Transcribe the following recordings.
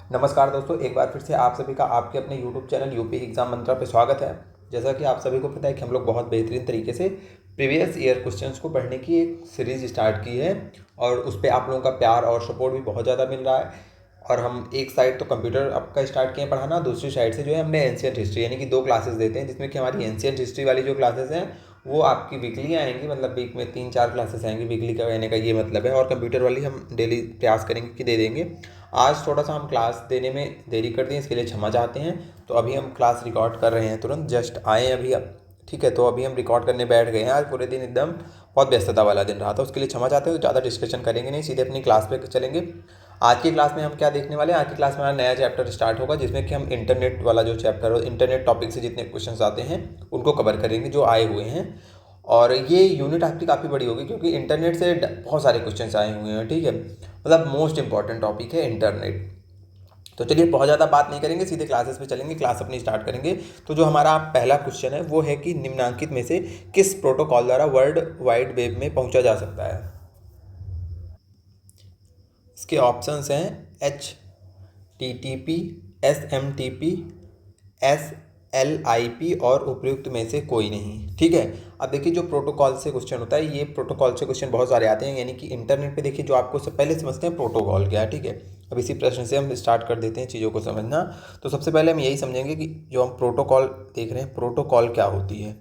नमस्कार दोस्तों, एक बार फिर से आप सभी का आपके अपने YouTube चैनल यूपी एग्जाम मंत्रा पे स्वागत है। जैसा कि आप सभी को पता है कि हम लोग बहुत बेहतरीन तरीके से प्रीवियस ईयर क्वेश्चंस को पढ़ने की एक सीरीज़ स्टार्ट की है और उस पर आप लोगों का प्यार और सपोर्ट भी बहुत ज़्यादा मिल रहा है। और हम एक साइड तो कंप्यूटर आपका स्टार्ट किए पढ़ाना, दूसरी साइड से जो है हमने एंशियंट हिस्ट्री यानी कि 2 क्लासेस देते हैं, जिसमें कि हमारी एंशियंट हिस्ट्री वाली जो क्लासेस हैं वो आपकी वीकली आएंगी, मतलब वीक में 3-4 क्लासेस आएंगी। वीकली का कहने का ये मतलब है। और कंप्यूटर वाली हम डेली प्रयास करेंगे कि दे देंगे। आज थोड़ा सा हम क्लास देने में देरी कर दें, इसके लिए क्षमा चाहते हैं। तो अभी हम क्लास रिकॉर्ड कर रहे हैं, तुरंत जस्ट आए अभी अब। ठीक है, तो अभी हम रिकॉर्ड करने बैठ गए हैं। आज पूरे दिन एकदम बहुत व्यस्तता वाला दिन रहा था, उसके लिए क्षमा चाहते हैं। तो ज़्यादा डिस्कशन करेंगे नहीं, सीधे अपनी क्लास पे चलेंगे। आज की क्लास में हम क्या देखने वाले हैं? आज की क्लास में हमारा नया चैप्टर स्टार्ट होगा, जिसमें कि हम इंटरनेट वाला जो चैप्टर हो, इंटरनेट टॉपिक से जितने क्वेश्चंस आते हैं उनको कवर करेंगे जो आए हुए हैं। और ये यूनिट आपकी काफ़ी बड़ी होगी, क्योंकि इंटरनेट से बहुत सारे क्वेश्चंस आए हुए हैं। ठीक है, मतलब मोस्ट इंपॉर्टेंट टॉपिक है इंटरनेट। तो चलिए बहुत ज़्यादा बात नहीं करेंगे, सीधे क्लासेस पे चलेंगे, क्लास अपनी स्टार्ट करेंगे। तो जो हमारा पहला क्वेश्चन है वो है कि निम्नांकित में से किस प्रोटोकॉल द्वारा वर्ल्ड वाइड वेब में पहुंचा जा सकता है? इसके ऑप्शंस हैं HTTP, SMTP, SLIP और उपयुक्त में से कोई नहीं। ठीक है, अब देखिए जो प्रोटोकॉल से क्वेश्चन होता है, ये प्रोटोकॉल से क्वेश्चन बहुत सारे आते हैं। यानी कि इंटरनेट पे देखिए, जो आपको सब पहले समझते हैं प्रोटोकॉल क्या है। ठीक है, अब इसी प्रश्न से हम स्टार्ट कर देते हैं चीज़ों को समझना। तो सबसे पहले हम यही समझेंगे कि जो हम प्रोटोकॉल देख रहे हैं, प्रोटोकॉल क्या होती है।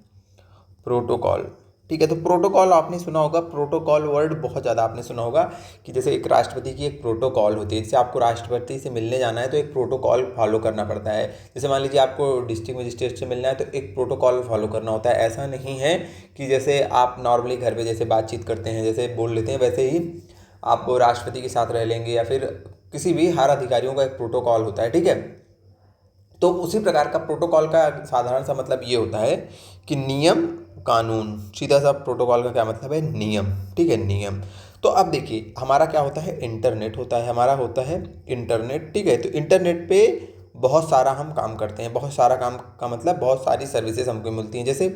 प्रोटोकॉल, ठीक है, तो प्रोटोकॉल आपने सुना होगा, प्रोटोकॉल वर्ड बहुत ज़्यादा आपने सुना होगा कि जैसे एक राष्ट्रपति की एक प्रोटोकॉल होती है। जैसे आपको राष्ट्रपति से मिलने जाना है तो एक प्रोटोकॉल फॉलो करना पड़ता है। जैसे मान लीजिए आपको डिस्ट्रिक्ट मजिस्ट्रेट से मिलना है तो एक प्रोटोकॉल फॉलो करना होता है। ऐसा नहीं है कि जैसे आप नॉर्मली घर पर जैसे बातचीत करते हैं, जैसे बोल लेते हैं, वैसे ही आप राष्ट्रपति के साथ रह लेंगे, या फिर किसी भी हर अधिकारियों का एक प्रोटोकॉल होता है। ठीक है, तो उसी प्रकार का प्रोटोकॉल का साधारण सा मतलब ये होता है कि नियम कानून। सीधा सा प्रोटोकॉल का क्या मतलब है? नियम। ठीक है, नियम। तो अब देखिए हमारा क्या होता है, इंटरनेट होता है, हमारा होता है इंटरनेट। ठीक है, तो इंटरनेट पे बहुत सारा हम काम करते हैं। बहुत सारा काम का मतलब बहुत सारी सर्विसेज हमको मिलती हैं। जैसे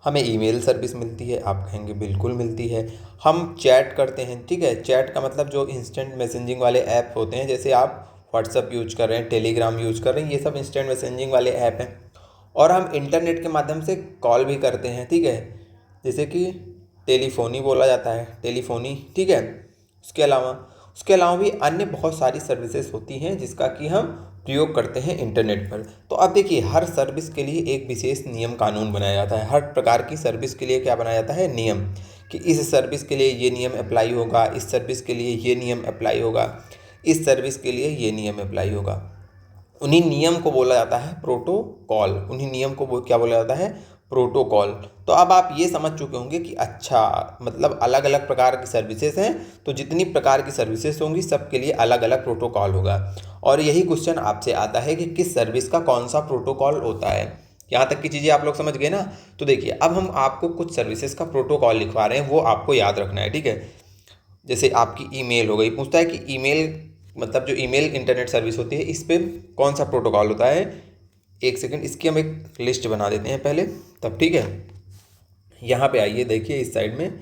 हमें ईमेल सर्विस मिलती है, आप कहेंगे बिल्कुल मिलती है। हम चैट करते हैं। ठीक है, चैट का मतलब जो इंस्टेंट मैसेजिंग वाले ऐप होते हैं, जैसे आप व्हाट्सअप यूज कर रहे हैं, टेलीग्राम यूज कर रहे हैं, ये सब इंस्टेंट मैसेजिंग वाले ऐप हैं। और हम इंटरनेट के माध्यम से कॉल भी करते हैं। ठीक है, जैसे कि टेलीफोनी बोला जाता है, टेलीफोनी। ठीक है, उसके अलावा उसके अलावा भी अन्य बहुत सारी सर्विसेज होती हैं जिसका कि हम प्रयोग करते हैं इंटरनेट पर। तो अब देखिए हर सर्विस के लिए एक विशेष नियम कानून बनाया जाता है। हर प्रकार की सर्विस के लिए क्या बनाया जाता है? नियम। कि इस सर्विस के लिए ये नियम अप्लाई होगा, इस सर्विस के लिए ये नियम अप्लाई होगा, इस सर्विस के लिए ये नियम अप्लाई होगा। उन्हीं नियम को बोला जाता है प्रोटोकॉल। उन्हीं नियम को क्या बोला जाता है? प्रोटोकॉल। तो अब आप ये समझ चुके होंगे कि अच्छा, मतलब अलग अलग प्रकार की सर्विसेज हैं, तो जितनी प्रकार की सर्विसेज होंगी सबके लिए अलग अलग प्रोटोकॉल होगा। और यही क्वेश्चन आपसे आता है कि किस सर्विस का कौन सा प्रोटोकॉल होता है। यहाँ तक की चीज़ें आप लोग समझ गए ना? तो देखिए अब हम आपको कुछ सर्विसेज का प्रोटोकॉल लिखवा रहे हैं, वो आपको याद रखना है। ठीक है, जैसे आपकी ईमेल हो गई, पूछता है कि ईमेल मतलब जो ईमेल इंटरनेट सर्विस होती है, इस पर कौन सा प्रोटोकॉल होता है। एक सेकंड, इसकी हम एक लिस्ट बना देते हैं पहले, तब। ठीक है, यहाँ पे आइए, देखिए इस साइड में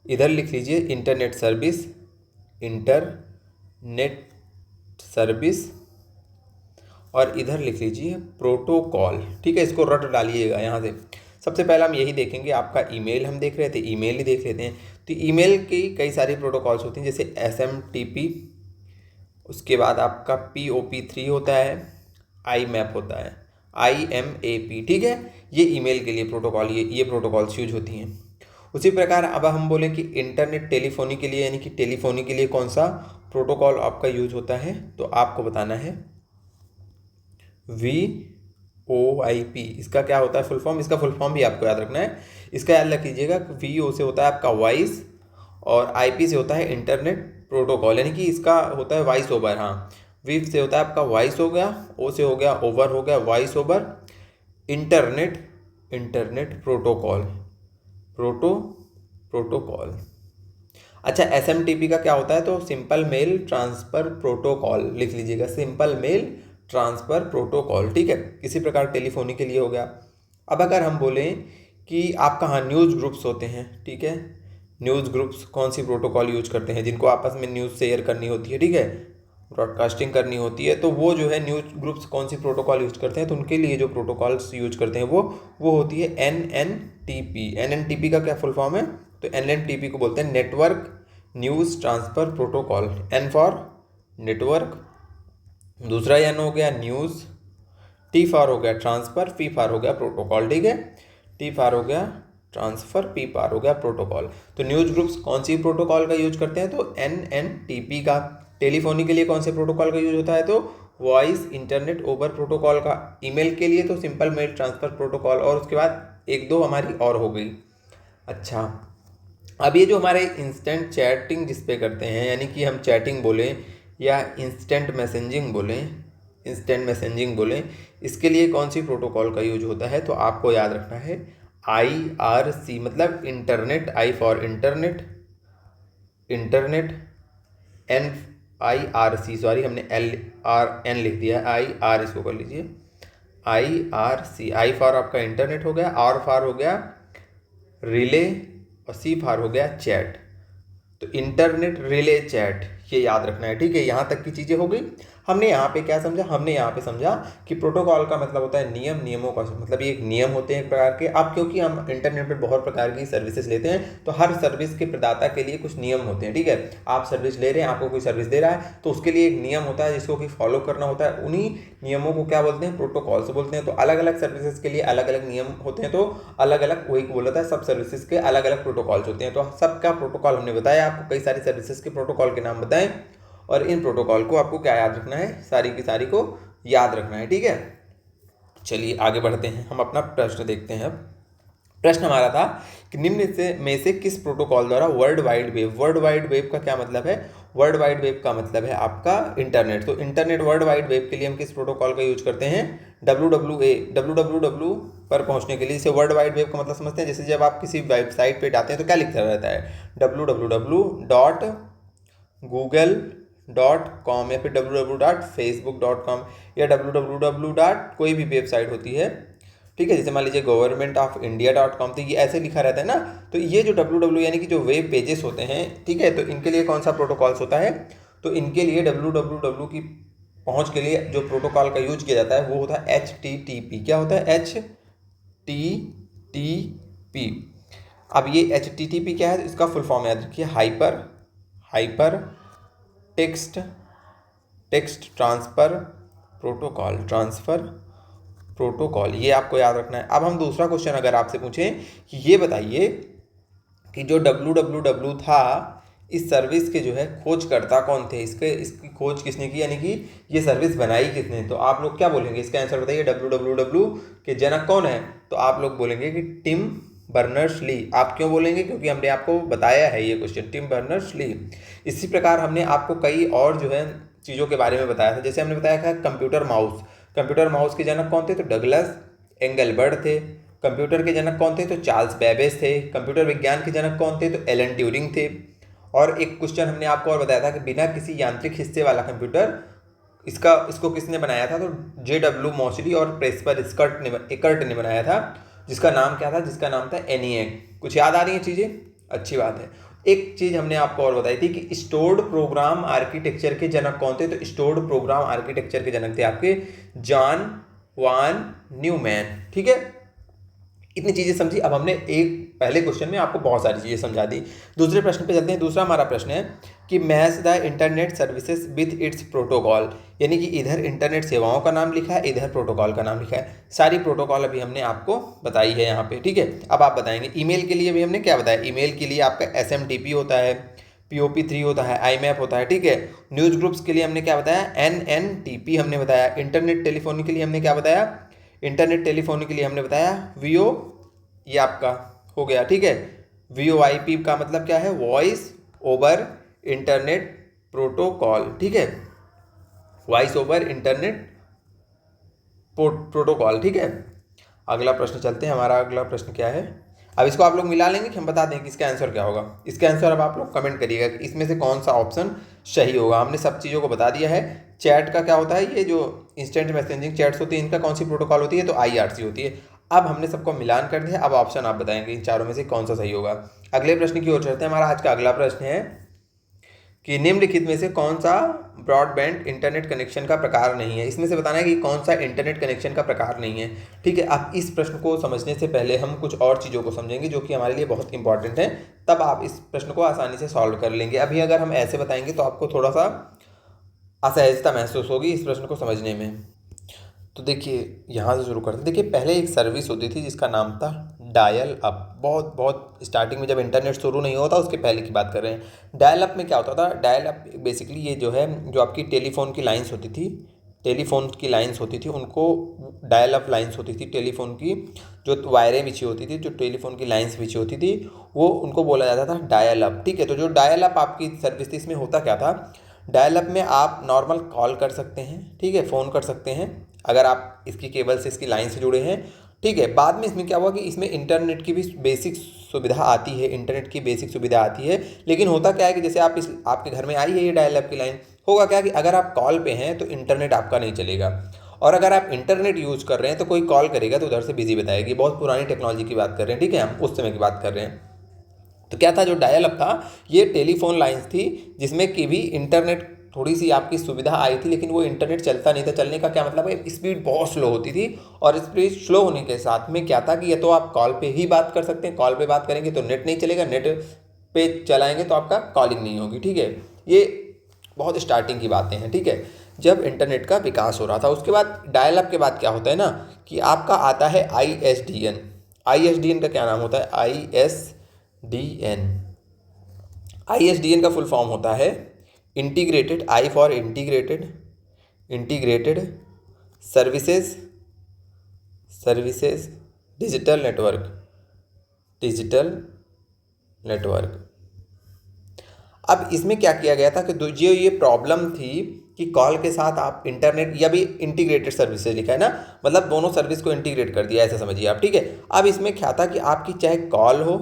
इधर लिख लीजिए इंटरनेट सर्विस, इंटरनेट सर्विस, और इधर लिख लीजिए प्रोटोकॉल। ठीक है, इसको रट डालिएगा यहाँ से। सबसे पहला हम यही देखेंगे, आपका ईमेल हम देख रहे थे, ईमेल ही देख लेते हैं। तो ईमेल की कई सारी प्रोटोकॉल्स होती हैं, जैसे SMTP, उसके बाद आपका POP3 होता है, IMAP होता है, IMAP। ठीक है, ये ईमेल के लिए प्रोटोकॉल, ये प्रोटोकॉल्स यूज होती हैं। उसी प्रकार अब हम बोले कि इंटरनेट टेलीफोनी के लिए, यानी कि टेलीफोनी के लिए कौन सा प्रोटोकॉल आपका यूज होता है, तो आपको बताना है VoIP। इसका क्या होता है फुल फॉर्म? इसका फुल फॉर्म भी आपको याद रखना है। इसका याद रख लीजिएगा कि VO से होता है आपका वॉइस, और IP से होता है इंटरनेट प्रोटोकॉल, यानी कि इसका होता है वॉइस ओवर। हाँ, V से होता है आपका वॉइस हो गया, O से हो गया ओवर, हो गया voice over, internet, internet protocol, protocol. अच्छा, SMTP का क्या होता है? तो सिंपल मेल ट्रांसफ़र प्रोटोकॉल लिख लीजिएगा, सिंपल मेल ट्रांसफ़र प्रोटोकॉल। ठीक है, इसी प्रकार टेलीफोनी के लिए हो गया। अब अगर हम बोलें कि आपका हाँ न्यूज़ ग्रुप्स होते हैं। ठीक है, न्यूज़ ग्रुप्स कौन सी प्रोटोकॉल यूज करते हैं? जिनको आपस में न्यूज़ शेयर करनी होती है। ठीक है, ब्रॉडकास्टिंग करनी होती है, तो वो जो है न्यूज़ ग्रुप्स कौन सी प्रोटोकॉल यूज करते हैं, तो उनके लिए जो प्रोटोकॉल्स यूज करते हैं वो होती है NNTP। NNTP का क्या फुल फॉर्म है, तो NNTP को बोलते हैं network news transfer protocol. N for network, दूसरा N हो गया न्यूज़, T फॉर हो गया ट्रांसफ़र, P फॉर हो गया प्रोटोकॉल। ठीक है, T फॉर हो गया ट्रांसफ़र, P फॉर हो गया प्रोटोकॉल। तो न्यूज़ ग्रुप्स कौन सी प्रोटोकॉल का यूज करते हैं, तो NNTP का। टेलीफोनी के लिए कौन से प्रोटोकॉल का यूज होता है, तो वॉइस इंटरनेट ओवर प्रोटोकॉल का। ईमेल के लिए तो सिंपल मेल ट्रांसफ़र प्रोटोकॉल, और उसके बाद एक दो हमारी और हो गई। अच्छा, अब ये जो हमारे इंस्टेंट चैटिंग जिस पे करते हैं, यानी कि हम चैटिंग बोलें या इंस्टेंट मैसेजिंग बोलें, इसके लिए कौन सी प्रोटोकॉल का यूज होता है, तो आपको याद रखना है IRC, मतलब internet, I for internet, IRC, sorry हमने LRN लिख दिया है, IR इसको कर लीजिए, IRC। I फॉर आपका इंटरनेट हो गया, R फॉर हो गया रिले, और C फॉर हो गया चैट। तो इंटरनेट रिले चैट, ये याद रखना है। ठीक है, यहाँ तक की चीज़ें हो गई। हमने यहाँ पे क्या समझा, हमने यहाँ पे समझा कि प्रोटोकॉल का मतलब होता है नियम, नियमों का मतलब ये एक नियम होते हैं एक प्रकार के। अब क्योंकि हम इंटरनेट पर बहुत प्रकार की सर्विसेज लेते हैं, तो हर सर्विस के प्रदाता के लिए कुछ नियम होते हैं। ठीक है, आप सर्विस ले रहे हैं, आपको कोई सर्विस दे रहा है, तो उसके लिए एक नियम होता है जिसको कि फॉलो करना होता है। उन्हीं नियमों को क्या बोलते हैं, प्रोटोकॉल से बोलते हैं। तो अलग अलग सर्विसेज के लिए अलग अलग नियम होते हैं, तो अलग अलग, वही बोला था, सब सर्विसेज के अलग अलग प्रोटोकॉल्स होते हैं। तो सबका प्रोटोकॉल हमने बताया, आपको कई सारी सर्विसेज के प्रोटोकॉल के नाम बताएं, और इन प्रोटोकॉल को आपको क्या याद रखना है, सारी की सारी को याद रखना है। ठीक है, चलिए आगे बढ़ते हैं, हम अपना प्रश्न देखते हैं। अब प्रश्न हमारा था कि निम्न में से किस प्रोटोकॉल द्वारा वर्ल्ड वाइड वेब का क्या मतलब है, वर्ल्ड वाइड वेब का मतलब है आपका इंटरनेट। तो इंटरनेट वर्ल्ड वाइड वेब के लिए हम किस प्रोटोकॉल का यूज करते हैं, www पर पहुंचने के लिए। जैसे वर्ल्ड वाइड वेब का मतलब समझते हैं, जैसे जब आप किसी वेबसाइट पे जाते हैं तो क्या लिखा रहता है, www.google.com या फिर www.facebook.com या www. कोई भी वेबसाइट होती है। ठीक है, जैसे मान लीजिए governmentofindia.com, तो ये ऐसे लिखा रहता है ना। तो ये जो www यानी कि जो वेब पेजेस होते हैं, ठीक है, तो इनके लिए कौन सा प्रोटोकॉल्स होता है, तो इनके लिए www की पहुंच के लिए जो प्रोटोकॉल का यूज किया जाता है वो होता है HTTP। क्या होता है, HTTP। अब ये HTTP क्या है, इसका फुल फॉर्म याद रखिए, हाइपर टेक्स्ट ट्रांसफ़र प्रोटोकॉल, ये आपको याद रखना है। अब हम दूसरा क्वेश्चन अगर आपसे पूछें कि ये बताइए कि जो www था, इस सर्विस के जो है खोजकर्ता कौन थे, इसकी खोज किसने की, यानी कि ये सर्विस बनाई किसने, तो आप लोग क्या बोलेंगे, इसका आंसर बताइए। www के जनक कौन है, तो आप लोग बोलेंगे कि टिम बर्नर्स-ली। आप क्यों बोलेंगे, क्योंकि हमने आपको बताया है ये क्वेश्चन, टिम बर्नर्स-ली। इसी प्रकार हमने आपको कई और जो है चीज़ों के बारे में बताया था। जैसे हमने बताया था कंप्यूटर माउस के जनक कौन थे, तो डगलस एंगलबर्ट थे। कंप्यूटर के जनक कौन थे, तो चार्ल्स बेबेज थे। कंप्यूटर विज्ञान के जनक कौन थे, तो एलन ट्यूरिंग थे। और एक क्वेश्चन हमने आपको और बताया था कि बिना किसी यांत्रिक हिस्से वाला कंप्यूटर, इसको किसने बनाया था, तो JW मोसली और प्रेस्पर एकर्ट ने बनाया था, जिसका नाम क्या था, जिसका नाम था ENIAC। कुछ याद आ रही हैं चीज़ें, अच्छी बात है। एक चीज़ हमने आपको और बताई थी कि स्टोर्ड प्रोग्राम आर्किटेक्चर के जनक कौन थे, तो स्टोर्ड प्रोग्राम आर्किटेक्चर के जनक थे आपके जॉन वान न्यूमैन। ठीक है, इतनी चीज़ें समझी। अब हमने एक पहले क्वेश्चन में आपको बहुत सारी चीज़ें समझा दी। दूसरे प्रश्न पे चलते हैं। दूसरा हमारा प्रश्न है कि match the internet services with its protocol, यानी कि इधर इंटरनेट सेवाओं का नाम लिखा है, इधर प्रोटोकॉल का नाम लिखा है। सारी प्रोटोकॉल अभी हमने आपको बताई है यहाँ पे। ठीक है, अब आप बताएंगे। ईमेल के लिए भी हमने क्या बताया, ईमेल के लिए आपका SMTP होता है, POP3 होता है, IMAP होता है। ठीक है, न्यूज़ ग्रुप्स के लिए हमने क्या बताया, NNTP हमने बताया। इंटरनेट टेलीफोनी के लिए हमने क्या बताया, इंटरनेट टेलीफोनी के लिए हमने बताया VO, ये आपका हो गया। ठीक है, VoIP का मतलब क्या है, वॉइस ओवर इंटरनेट प्रोटोकॉल। ठीक है, वॉइस ओवर इंटरनेट प्रोटोकॉल। ठीक है, अगला प्रश्न चलते हैं। हमारा अगला प्रश्न क्या है, अब इसको आप लोग मिला लेंगे कि हम बता दें कि इसका आंसर क्या होगा। इसका आंसर अब आप लोग कमेंट करिएगा कि इसमें से कौन सा ऑप्शन सही होगा। हमने सब चीज़ों को बता दिया है। चैट का क्या होता है, ये जो इंस्टेंट मैसेजिंग चैट्स होती है, इनका कौन सी प्रोटोकॉल होती है, तो IRC होती है। अब हमने सबको मिलान कर दिया। अब ऑप्शन आप बताएंगे इन चारों में से कौन सा सही होगा। अगले प्रश्न की ओर चलते हैं। हमारा आज का अगला प्रश्न है कि निम्नलिखित में से कौन सा ब्रॉडबैंड इंटरनेट कनेक्शन का प्रकार नहीं है। इसमें से बताना है कि कौन सा इंटरनेट कनेक्शन का प्रकार नहीं है। ठीक है, अब इस प्रश्न को समझने से पहले हम कुछ और चीज़ों को समझेंगे जो कि हमारे लिए बहुत इंपॉर्टेंट है, तब आप इस प्रश्न को आसानी से सॉल्व कर लेंगे। अभी अगर हम ऐसे बताएंगे तो आपको थोड़ा सा असहजता महसूस होगी इस प्रश्न को समझने में। तो देखिए यहाँ से शुरू करते हैं। देखिए पहले एक सर्विस होती थी जिसका नाम था डायल अप। बहुत बहुत स्टार्टिंग में जब इंटरनेट शुरू नहीं होता उसके पहले की बात कर रहे हैं। डायल अप में क्या होता था? डायल अप बेसिकली ये जो है, जो आपकी टेलीफोन की लाइंस होती थी, उनको डायल अप लाइंस होती थी। टेलीफोन की जो वायरें बिछी होती थी, जो टेलीफोन की लाइंस बिछी होती थी, वो उनको बोला जाता था डायल अप। ठीक है, तो जो डायल अप आपकी सर्विस थी, इसमें होता क्या था? डायल अप में आप नॉर्मल कॉल कर सकते हैं, ठीक है, फ़ोन कर सकते हैं अगर आप इसकी केबल से, इसकी लाइन से जुड़े हैं। ठीक है, बाद में इसमें क्या हुआ कि इसमें इंटरनेट की भी बेसिक सुविधा आती है, लेकिन होता क्या है कि जैसे आपके घर में आई है ये डायल अप की लाइन, होगा क्या कि अगर आप कॉल पे हैं तो इंटरनेट आपका नहीं चलेगा, और अगर आप इंटरनेट यूज़ कर रहे हैं तो कोई कॉल करेगा तो उधर से बिजी बताएगी। बहुत पुरानी टेक्नोलॉजी की बात कर रहे हैं, ठीक है, हम उस समय की बात कर रहे हैं। तो क्या था, जो डायल अप था ये टेलीफोन लाइंस थी जिसमें कि भी इंटरनेट थोड़ी सी आपकी सुविधा आई थी, लेकिन वो इंटरनेट चलता नहीं था। चलने का क्या मतलब है? स्पीड बहुत स्लो होती थी, और स्पीड स्लो होने के साथ में क्या था कि ये तो आप कॉल पे ही बात कर सकते हैं, कॉल पे बात करेंगे तो नेट नहीं चलेगा, नेट पे चलाएंगे तो आपका कॉलिंग नहीं होगी। ठीक है, ये बहुत स्टार्टिंग की बातें हैं। ठीक है, जब इंटरनेट का विकास हो रहा था। उसके बाद डायल अप के बाद क्या होता है ना कि आपका आता है ISDN। ISDN का क्या नाम होता है? ISDN का फुल फॉर्म होता है integrated, I for integrated, integrated services digital network. अब इसमें क्या किया गया था कि जो ये प्रॉब्लम थी कि कॉल के साथ आप इंटरनेट, या भी इंटीग्रेटेड सर्विसेज लिखा है ना, मतलब दोनों सर्विस को इंटीग्रेट कर दिया, ऐसा समझिए आप। ठीक है, अब इसमें क्या था कि आपकी चाहे कॉल हो,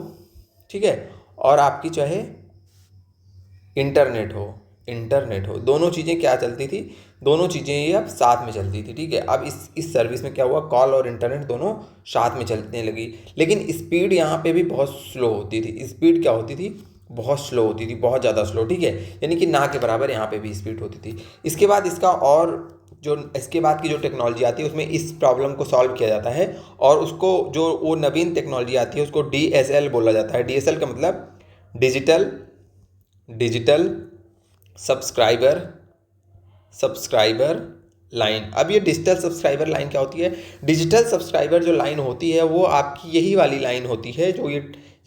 ठीक है, और आपकी चाहे इंटरनेट हो, दोनों चीज़ें क्या चलती थी? दोनों चीज़ें ये अब साथ में चलती थी। ठीक है, अब इस सर्विस में क्या हुआ, कॉल और इंटरनेट दोनों साथ में चलने लगी, लेकिन स्पीड यहाँ पे भी बहुत स्लो होती थी। स्पीड क्या होती थी? बहुत स्लो होती थी, बहुत ज़्यादा स्लो। ठीक है, यानी कि ना के बराबर यहाँ पे भी स्पीड होती थी। इसके बाद इसके बाद की जो टेक्नोलॉजी आती है उसमें इस प्रॉब्लम को सॉल्व किया जाता है, और उसको जो वो नवीन टेक्नोलॉजी आती है उसको DSL बोला जाता है। DSL का मतलब डिजिटल सब्सक्राइबर लाइन। अब ये डिजिटल सब्सक्राइबर लाइन क्या होती है? डिजिटल सब्सक्राइबर जो लाइन होती है वो आपकी यही वाली लाइन होती है, जो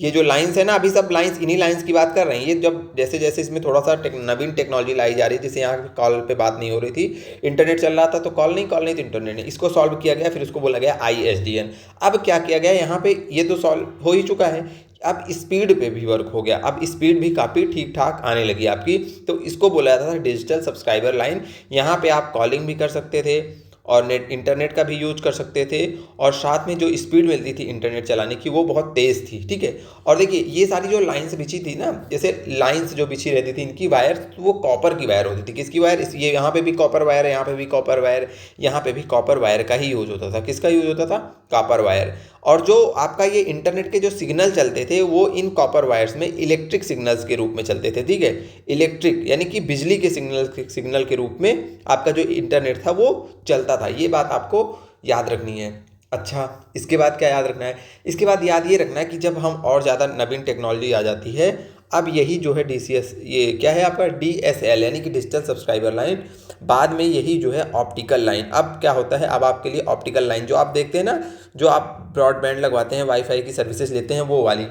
ये जो लाइंस है ना, अभी सब लाइंस, इन्हीं लाइंस की बात कर रहे हैं। ये जब जैसे जैसे इसमें थोड़ा सा नवीन टेक्नोलॉजी लाई जा रही है, जैसे यहाँ कॉल पे बात नहीं हो रही थी, इंटरनेट चल रहा था तो कॉल नहीं तो इंटरनेट नहीं, इसको सॉल्व किया गया, फिर उसको बोला गया ISDN। अब क्या किया गया यहाँ पे, ये तो सॉल्व हो ही चुका है, अब स्पीड पे भी वर्क हो गया। अब स्पीड भी काफ़ी ठीक ठाक आने लगी आपकी, तो इसको बोला जाता था डिजिटल सब्सक्राइबर लाइन। यहाँ पे आप कॉलिंग भी कर सकते थे और इंटरनेट का भी यूज कर सकते थे, और साथ में जो स्पीड मिलती थी इंटरनेट चलाने की वो बहुत तेज़ थी। ठीक है, और देखिए ये सारी जो लाइंस बिछी थी ना, जैसे लाइंस जो बिछी रहती थी इनकी वायर, तो वो कॉपर की वायर होती थी। किसकी वायर? ये यहाँ पे भी कॉपर वायर है, यहाँ पे भी कॉपर वायर, यहाँ पे भी कॉपर वायर का ही यूज होता था। किसका यूज होता था? Copper wire. और जो आपका ये इंटरनेट के जो सिग्नल चलते थे वो इन कॉपर वायर्स में इलेक्ट्रिक सिग्नल्स के रूप में चलते थे। ठीक है, इलेक्ट्रिक यानी कि बिजली के सिग्नल के रूप में आपका जो इंटरनेट था वो चलता था। ये बात आपको याद रखनी है। अच्छा, इसके बाद क्या याद रखना है? इसके बाद याद ये रखना है कि जब हम और ज़्यादा नवीन टेक्नोलॉजी आ जाती है, अब यही जो है DCS, ये क्या है आपका DSL यानी कि डिजिटल सब्सक्राइबर लाइन, बाद में यही जो है ऑप्टिकल लाइन। अब क्या होता है, अब आपके लिए ऑप्टिकल लाइन जो आप देखते हैं ना, जो आप ब्रॉडबैंड लगवाते हैं, वाईफाई की सर्विसेज लेते हैं, वो वाली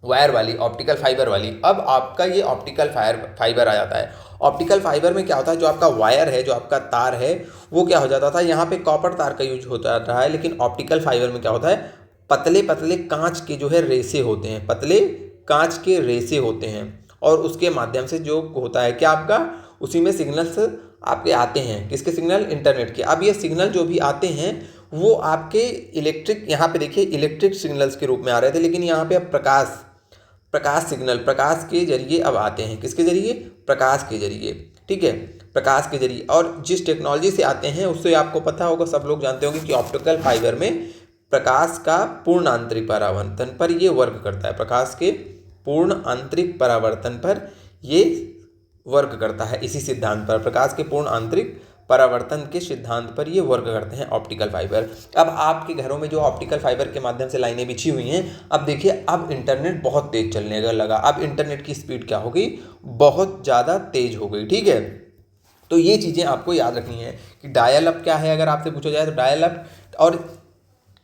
वायर वाली, ऑप्टिकल फाइबर वाली, अब आपका ये ऑप्टिकल फाइबर आ जाता है। ऑप्टिकल फाइबर में क्या होता है, जो आपका वायर है, जो आपका तार है, वो क्या हो जाता था, यहाँ पे कॉपर तार का यूज होता रहा है, लेकिन ऑप्टिकल फाइबर में क्या होता है, पतले पतले कांच के जो है रेसे होते हैं, पतले कांच के रेसे होते हैं, और उसके माध्यम से जो होता है क्या आपका, उसी में सिग्नल्स आपके आते हैं। किसके सिग्नल? इंटरनेट के। अब ये सिग्नल जो भी आते हैं वो आपके इलेक्ट्रिक, यहाँ पे देखिए इलेक्ट्रिक सिग्नल्स के रूप में आ रहे थे, लेकिन यहाँ पे अब प्रकाश सिग्नल, प्रकाश के जरिए अब आते हैं। किसके जरिए? प्रकाश के जरिए। ठीक है, प्रकाश के जरिए। और जिस टेक्नोलॉजी से आते हैं उससे आपको पता होगा, सब लोग जानते होंगे कि ऑप्टिकल फाइबर में प्रकाश का पूर्ण आंतरिक परावर्तन पर ये वर्क करता है। प्रकाश के पूर्ण आंतरिक परावर्तन पर ये वर्क करता है इसी सिद्धांत पर, प्रकाश के पूर्ण आंतरिक परावर्तन के सिद्धांत पर ये वर्क करते हैं ऑप्टिकल फाइबर। अब आपके घरों में जो ऑप्टिकल फाइबर के माध्यम से लाइनें बिछी हुई हैं, अब देखिए अब इंटरनेट बहुत तेज चलने लगा। अब इंटरनेट की स्पीड क्या हो गई, बहुत ज़्यादा तेज हो गई, ठीक है। तो ये चीज़ें आपको याद रखनी है कि डायल अप क्या है, अगर आपसे पूछा जाए तो डायल अप और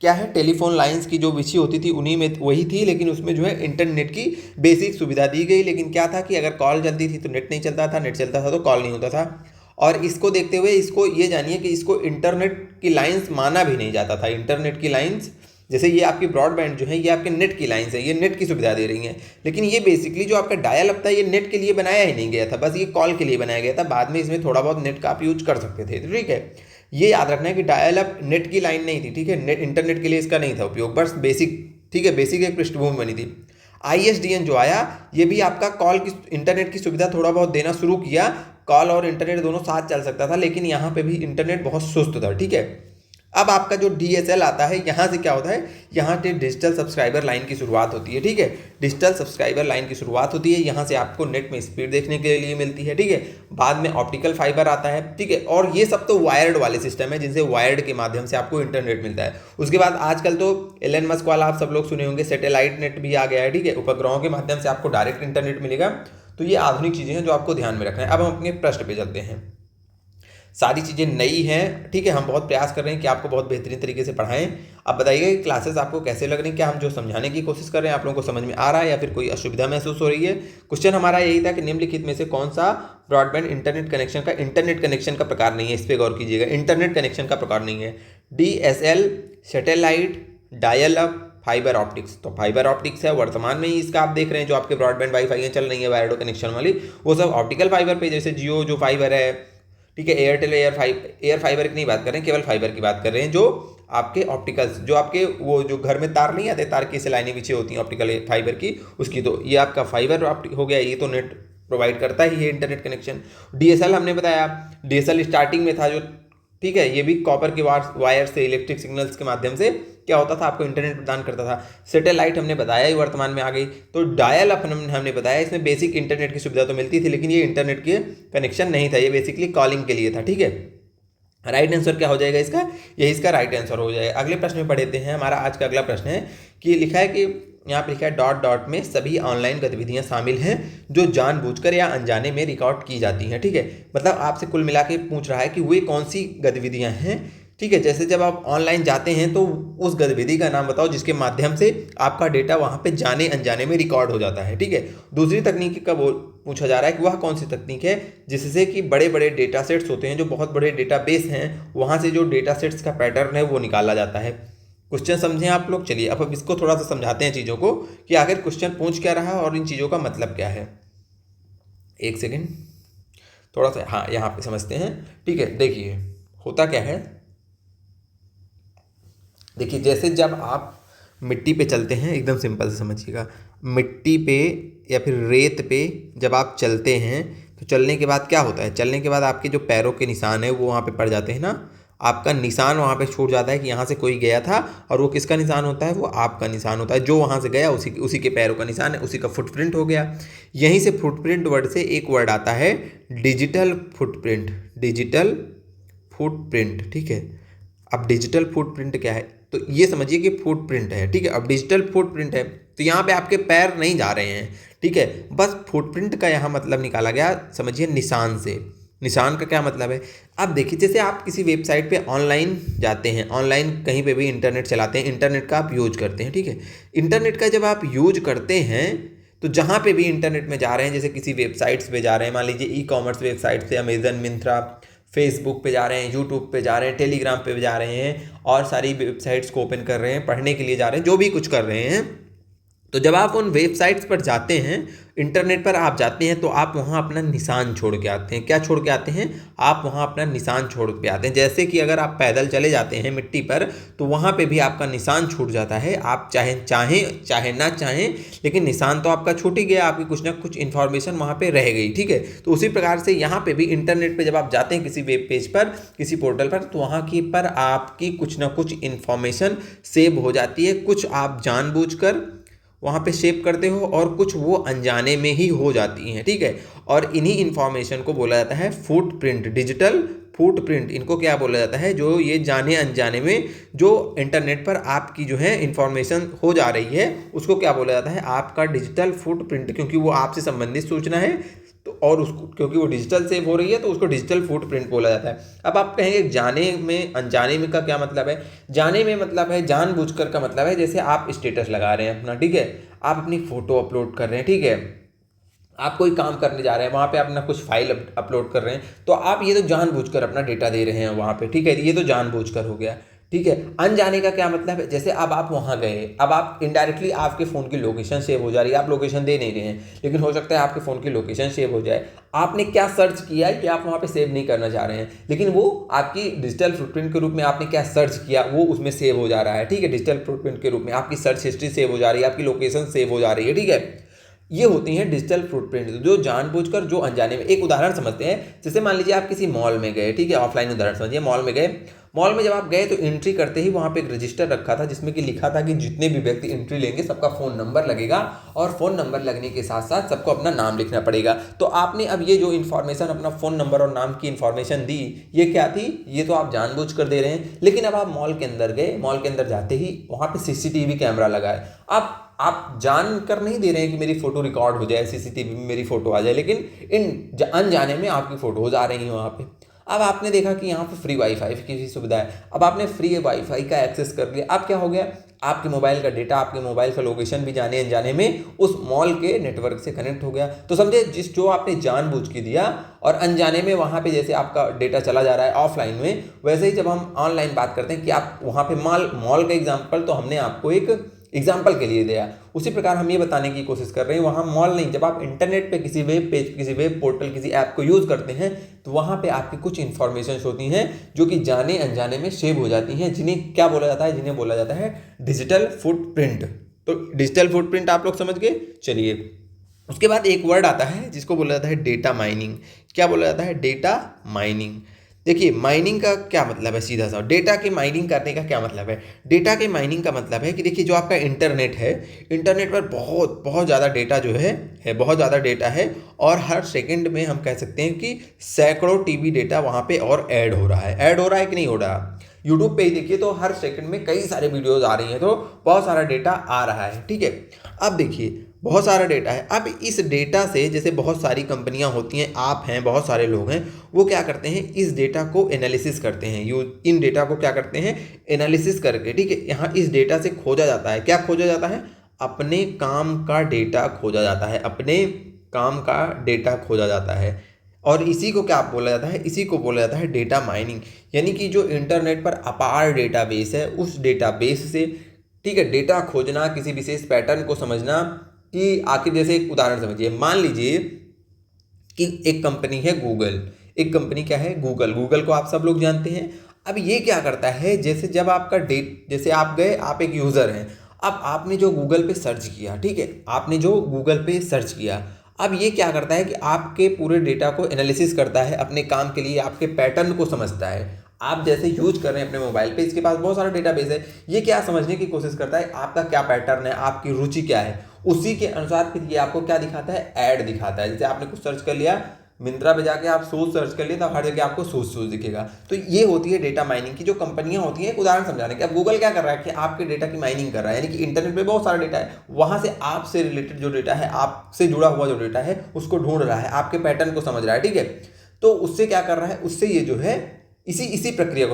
क्या है, टेलीफोन लाइंस की जो बिछी होती थी उन्हीं में वही थी, लेकिन उसमें जो है इंटरनेट की बेसिक सुविधा दी गई। लेकिन क्या था कि अगर कॉल चलती थी तो नेट नहीं चलता था, नेट चलता था तो कॉल नहीं होता था। और इसको देखते हुए इसको ये जानिए कि इसको इंटरनेट की लाइंस माना भी नहीं जाता था। इंटरनेट की लाइंस जैसे ये आपकी ब्रॉडबैंड जो है ये आपके नेट की लाइंस है, ये नेट की सुविधा दे रही हैं, लेकिन ये बेसिकली जो आपका डायल अप था ये नेट के लिए बनाया ही नहीं गया था, बस ये कॉल के लिए बनाया गया था। बाद में इसमें थोड़ा बहुत नेट का आप यूज कर सकते थे, ठीक है। ये याद रखना है कि डायल अप नेट की लाइन नहीं थी, ठीक है, नेट इंटरनेट के लिए इसका नहीं था उपयोग, बस बेसिक, ठीक है, बेसिक एक पृष्ठभूमि बनी थी। ISDN जो आया ये भी आपका कॉल की इंटरनेट की सुविधा थोड़ा बहुत देना शुरू किया, कॉल और इंटरनेट दोनों साथ चल सकता था, लेकिन यहाँ पे भी इंटरनेट बहुत सुस्त था, ठीक है। अब आपका जो DSL आता है, यहाँ से क्या होता है, यहाँ से डिजिटल सब्सक्राइबर लाइन की शुरुआत होती है, ठीक है। डिजिटल सब्सक्राइबर लाइन की शुरुआत होती है, यहाँ से आपको नेट में स्पीड देखने के लिए मिलती है, ठीक है। बाद में ऑप्टिकल फाइबर आता है, ठीक है। और ये सब तो वायर्ड वाले सिस्टम है जिनसे वायर्ड के माध्यम से आपको इंटरनेट मिलता है। उसके बाद आजकल तो एलन मस्क वाला आप सब लोग सुने होंगे, सैटेलाइट नेट भी आ गया है, ठीक है। उपग्रहों के माध्यम से आपको डायरेक्ट इंटरनेट मिलेगा। तो ये आधुनिक चीज़ें हैं जो आपको ध्यान में रखना है। अब हम अपने प्रश्न पे चलते हैं। सारी चीज़ें नई हैं, ठीक है। हम बहुत प्रयास कर रहे हैं कि आपको बहुत बेहतरीन तरीके से पढ़ाएं। आप बताइएगा कि क्लासेस आपको कैसे लग रही हैं, क्या हम जो समझाने की कोशिश कर रहे हैं आप लोगों को समझ में आ रहा है या फिर कोई असुविधा महसूस हो रही है। क्वेश्चन हमारा यही था कि निम्नलिखित में से कौन सा ब्रॉडबैंड इंटरनेट कनेक्शन का प्रकार नहीं है, इस पर गौर कीजिएगा। इंटरनेट कनेक्शन का प्रकार नहीं है। DSL, satellite, dial up, fibre optics. तो फाइबर ऑप्टिक्स है, वर्तमान में ही इसका आप देख रहे हैं जो आपके ब्रॉडबैंड वाईफाई चल रही है वायर्ड कनेक्शन वाली, वो सब ऑप्टिकल फाइबर पे, जैसे जियो जो फाइबर है, ठीक है। एयरटेल एयर फाइबर की नहीं बात कर रहे हैं, केवल फाइबर की बात कर रहे हैं, जो आपके ऑप्टिकल्स, जो आपके वो जो घर में तार नहीं आते, तार की से लाइनें पीछे होती हैं ऑप्टिकल फाइबर की, उसकी। तो ये आपका फाइबर ऑप्टिक हो गया, ये तो नेट प्रोवाइड करता ही है इंटरनेट कनेक्शन। DSL हमने बताया, DSL स्टार्टिंग में था जो, ठीक है, ये भी कॉपर के वायर से इलेक्ट्रिक सिग्नल्स के माध्यम से क्या होता था, आपको इंटरनेट प्रदान करता था। सैटेलाइट हमने बताया ही वर्तमान में आ गई। तो डायल अप हमने बताया, इसमें बेसिक इंटरनेट की सुविधा तो मिलती थी, लेकिन ये इंटरनेट के कनेक्शन नहीं था, ये बेसिकली कॉलिंग के लिए था, ठीक है। राइट आंसर क्या हो जाएगा इसका, यही इसका राइट आंसर हो जाएगा। अगले प्रश्न में पढ़ते हैं। हमारा आज का अगला प्रश्न है कि लिखा है कि यहाँ पे लिखा है डॉट डॉट में सभी ऑनलाइन गतिविधियाँ शामिल हैं जो जानबूझकर या अनजाने में रिकॉर्ड की जाती हैं, ठीक है। मतलब आपसे कुल मिला के पूछ रहा है कि वे कौन सी गतिविधियाँ हैं, ठीक है। जैसे जब आप ऑनलाइन जाते हैं तो उस गतिविधि का नाम बताओ जिसके माध्यम से आपका डेटा वहाँ पे जाने अनजाने में रिकॉर्ड हो जाता है, ठीक है। दूसरी तकनीक का पूछा जा रहा है कि वह कौन सी तकनीक है जिससे कि बड़े बड़े डेटा सेट्स होते हैं, जो बहुत बड़े डेटाबेस हैं, वहाँ से जो डेटा सेट्स का पैटर्न है वो निकाला जाता है। क्वेश्चन समझें आप लोग। चलिए अब इसको थोड़ा सा समझाते हैं चीज़ों को कि आखिर क्वेश्चन पूछ क्या रहा है और इन चीज़ों का मतलब क्या है। एक सेकेंड, थोड़ा सा हाँ यहाँ पे समझते हैं, ठीक है। देखिए होता क्या है, देखिए जैसे जब आप मिट्टी पे चलते हैं, एकदम सिंपल से समझिएगा, मिट्टी पे या फिर रेत पे जब आप चलते हैं तो चलने के बाद क्या होता है, चलने के बाद आपके जो पैरों के निशान है वो वहाँ पे पड़ जाते हैं ना, आपका निशान वहाँ पे छूट जाता है कि यहाँ से कोई गया था, और वो किसका निशान होता है, वो आपका निशान होता है, जो वहाँ से गया उसी के पैरों का निशान है, उसी का फुटप्रिंट हो गया। यहीं से फुटप्रिंट वर्ड से एक वर्ड आता है डिजिटल फुटप्रिंट, डिजिटल फुटप्रिंट, ठीक है। अब डिजिटल फुटप्रिंट क्या है, तो ये समझिए कि फुटप्रिंट है, ठीक है। अब डिजिटल फुटप्रिंट है तो यहाँ पे आपके पैर नहीं जा रहे हैं, ठीक है, बस फुटप्रिंट का यहाँ मतलब निकाला गया, समझिए निशान से। निशान का क्या मतलब है, अब देखिए जैसे आप किसी वेबसाइट पे ऑनलाइन जाते हैं, ऑनलाइन कहीं पे भी इंटरनेट चलाते हैं, इंटरनेट का आप यूज करते हैं, ठीक है। इंटरनेट का जब आप यूज करते हैं तो जहाँ पे भी इंटरनेट में जा रहे हैं, जैसे किसी वेबसाइट्स पे जा रहे हैं, मान लीजिए ई-कॉमर्स वेबसाइट से, अमेजन, मिंत्रा, फेसबुक पे जा रहे हैं, यूट्यूब पे जा रहे हैं, टेलीग्राम पे जा रहे हैं, और सारी वेबसाइट्स को ओपन कर रहे हैं, पढ़ने के लिए जा रहे हैं, जो भी कुछ कर रहे हैं, तो जब आप उन वेबसाइट्स पर जाते हैं, इंटरनेट पर आप जाते हैं, तो आप वहाँ अपना निशान छोड़ के आते हैं। क्या छोड़ के आते हैं, आप वहाँ अपना निशान छोड़ के आते हैं। जैसे कि अगर आप पैदल चले जाते हैं मिट्टी पर तो वहाँ पे भी आपका निशान छूट जाता है, आप चाहे ना चाहें, लेकिन निशान तो आपका छूट ही गया, आपकी कुछ ना कुछ इन्फॉर्मेशन वहाँ पे रह गई, ठीक है। तो उसी प्रकार से यहाँ पे भी इंटरनेट पे जब आप जाते हैं किसी वेब पेज पर, किसी पोर्टल पर, तो वहाँ की पर आपकी कुछ ना कुछ इन्फॉर्मेशन सेव हो जाती है। कुछ आप जानबूझकर वहाँ पे शेप करते हो और कुछ वो अनजाने में ही हो जाती हैं, ठीक है। और इन्हीं इन्फॉर्मेशन को बोला जाता है फुटप्रिंट, डिजिटल फुटप्रिंट। इनको क्या बोला जाता है, जो ये जाने अनजाने में जो इंटरनेट पर आपकी जो है इंफॉर्मेशन हो जा रही है उसको क्या बोला जाता है, आपका डिजिटल फुटप्रिंट, क्योंकि वो आपसे संबंधित सूचना है तो और उसको क्योंकि वो डिजिटल सेव हो रही है तो उसको डिजिटल फुटप्रिंट बोला जाता है। अब आप कहेंगे जाने में अनजाने में का क्या मतलब है। जाने में मतलब है जानबूझकर का मतलब है, जैसे आप स्टेटस लगा रहे हैं अपना, ठीक है, आप अपनी फोटो अपलोड कर रहे हैं, ठीक है, आप कोई काम करने जा रहे हैं वहाँ पे अपना कुछ फाइल अपलोड कर रहे हैं, तो आप ये तो जानबूझकर अपना डेटा दे रहे हैं वहाँ पे, ठीक है, ये तो जानबूझकर हो गया, ठीक है। अनजाने का क्या मतलब है, जैसे अब आप वहाँ गए, अब आप इनडायरेक्टली आपके फ़ोन की लोकेशन सेव हो जा रही है, आप लोकेशन दे नहीं रहे हैं लेकिन हो सकता है आपके फ़ोन की लोकेशन सेव हो जाए। आपने क्या सर्च किया है कि आप वहाँ पे सेव नहीं करना चाह रहे हैं, लेकिन वो आपकी डिजिटल फुटप्रिंट के रूप में आपने क्या सर्च किया वो उसमें सेव हो जा रहा है, ठीक है। डिजिटल फुटप्रिंट के रूप में आपकी सर्च हिस्ट्री सेव हो जा रही है, आपकी लोकेशन सेव हो जा रही है, ठीक है। ये होती हैं डिजिटल फुटप्रिंट, जो जानबूझकर जो अनजाने में। एक उदाहरण समझते हैं, जैसे मान लीजिए आप किसी मॉल में गए, ठीक है, ऑफलाइन उदाहरण समझिए, मॉल में गए, मॉल में जब आप गए तो एंट्री करते ही वहाँ पे एक रजिस्टर रखा था जिसमें कि लिखा था कि जितने भी व्यक्ति एंट्री लेंगे सबका फ़ोन नंबर लगेगा और फ़ोन नंबर लगने के साथ साथ सबको अपना नाम लिखना पड़ेगा। तो आपने अब ये जो इन्फॉर्मेशन अपना फ़ोन नंबर और नाम की इन्फॉर्मेशन दी, ये क्या थी, ये तो आप जानबूझकर दे रहे हैं। लेकिन अब आप मॉल के अंदर गए, मॉल के अंदर जाते ही वहाँ पे सीसीटीवी कैमरा लगा है। अब आप जान कर नहीं दे रहे हैं कि मेरी फोटो रिकॉर्ड हो जाए, सीसीटीवी में मेरी फोटो आ जाए, लेकिन अनजाने में आपकी फोटोज आ रही हैं वहाँ पे। अब आपने देखा कि यहाँ पे फ्री वाईफाई की सुविधा है, अब आपने फ्री वाईफाई का एक्सेस कर लिया। अब क्या हो गया, आपके मोबाइल का डेटा, आपके मोबाइल का लोकेशन भी जाने अनजाने में उस मॉल के नेटवर्क से कनेक्ट हो गया। तो समझे, जो आपने जानबूझ के दिया और अनजाने में वहाँ पे जैसे आपका डेटा चला जा रहा है ऑफलाइन में, वैसे ही जब हम ऑनलाइन बात करते हैं कि आप वहाँ पे मॉल का एग्जाम्पल तो हमने आपको एक एग्जाम्पल के लिए दिया, उसी प्रकार हम ये बताने की कोशिश कर रहे हैं वहाँ मॉल नहीं, जब आप इंटरनेट पे किसी वेब पेज, किसी वेब पोर्टल, किसी ऐप को यूज़ करते हैं तो वहाँ पे आपकी कुछ इन्फॉर्मेशन होती हैं जो कि जाने अनजाने में सेव हो जाती हैं, जिन्हें क्या बोला जाता है, जिन्हें बोला जाता है डिजिटल फुटप्रिंट। तो डिजिटल फुटप्रिंट आप लोग समझ गए। चलिए, उसके बाद एक वर्ड आता है जिसको बोला जाता है डेटा माइनिंग। क्या बोला जाता है, डेटा माइनिंग। देखिए, माइनिंग का क्या मतलब है, सीधा सा डेटा की माइनिंग करने का क्या मतलब है। डेटा के माइनिंग का मतलब है कि देखिए, जो आपका इंटरनेट है, इंटरनेट पर बहुत बहुत ज़्यादा डेटा जो है बहुत ज़्यादा डेटा है, और हर सेकंड में हम कह सकते हैं कि सैकड़ों टीबी डेटा वहाँ पे और ऐड हो रहा है। ऐड हो रहा है कि नहीं हो रहा। यूट्यूब पे ही देखिए तो हर सेकंड में कई सारे वीडियोस आ रही हैं, तो बहुत सारा डेटा आ रहा है, ठीक है। अब देखिए, बहुत सारा डेटा है। अब इस डेटा से, जैसे बहुत सारी कंपनियां होती हैं, आप हैं, बहुत सारे लोग हैं, वो क्या करते हैं, इस डेटा को एनालिसिस करते हैं। इन डेटा को क्या करते हैं, एनालिसिस करके, ठीक है, यहाँ इस डेटा से खोजा जाता है। क्या खोजा जाता है, अपने काम का डेटा खोजा जाता है, अपने काम का डेटा खोजा जाता है। और इसी को क्या बोला जाता है, इसी को बोला जाता है डेटा माइनिंग। यानी कि जो इंटरनेट पर अपार डेटाबेस है, उस डेटाबेस से, ठीक है, डेटा खोजना, किसी विशेष पैटर्न को समझना कि आखिर, जैसे एक उदाहरण समझिए, मान लीजिए कि एक कंपनी है गूगल। एक कंपनी क्या है, गूगल। गूगल को आप सब लोग जानते हैं। अब ये क्या करता है, जैसे जब आपका जैसे आप गए, आप एक यूज़र हैं, अब आपने जो गूगल पे सर्च किया, ठीक है, आपने जो गूगल पे सर्च किया, अब ये क्या करता है कि आपके पूरे डेटा को एनालिसिस करता है अपने काम के लिए, आपके पैटर्न को समझता है। आप जैसे यूज कर रहे हैं अपने मोबाइल पे, इसके पास बहुत सारा डेटाबेस है, ये क्या समझने की कोशिश करता है, आपका क्या पैटर्न है, आपकी रुचि क्या है, उसी के अनुसार फिर ये आपको क्या दिखाता है, ऐड दिखाता है। जैसे आपने कुछ सर्च कर लिया, मिंत्रा पे जाके आप शूज सर्च कर लिए, तो हर जगह आपको शूज दिखेगा। तो ये होती है डेटा माइनिंग की, जो कंपनियां होती हैं। एक उदाहरण समझाने के, अब गूगल क्या कर रहा है कि आपके डेटा की माइनिंग कर रहा है, यानी कि इंटरनेट पे बहुत सारा डेटा है, वहां से आपसे रिलेटेड जो डेटा है, आपसे जुड़ा हुआ जो डेटा है, उसको ढूंढ रहा है, आपके पैटर्न को समझ रहा है, ठीक है। तो उससे क्या कर रहा है, उससे ये जो है इसी प्रक्रिया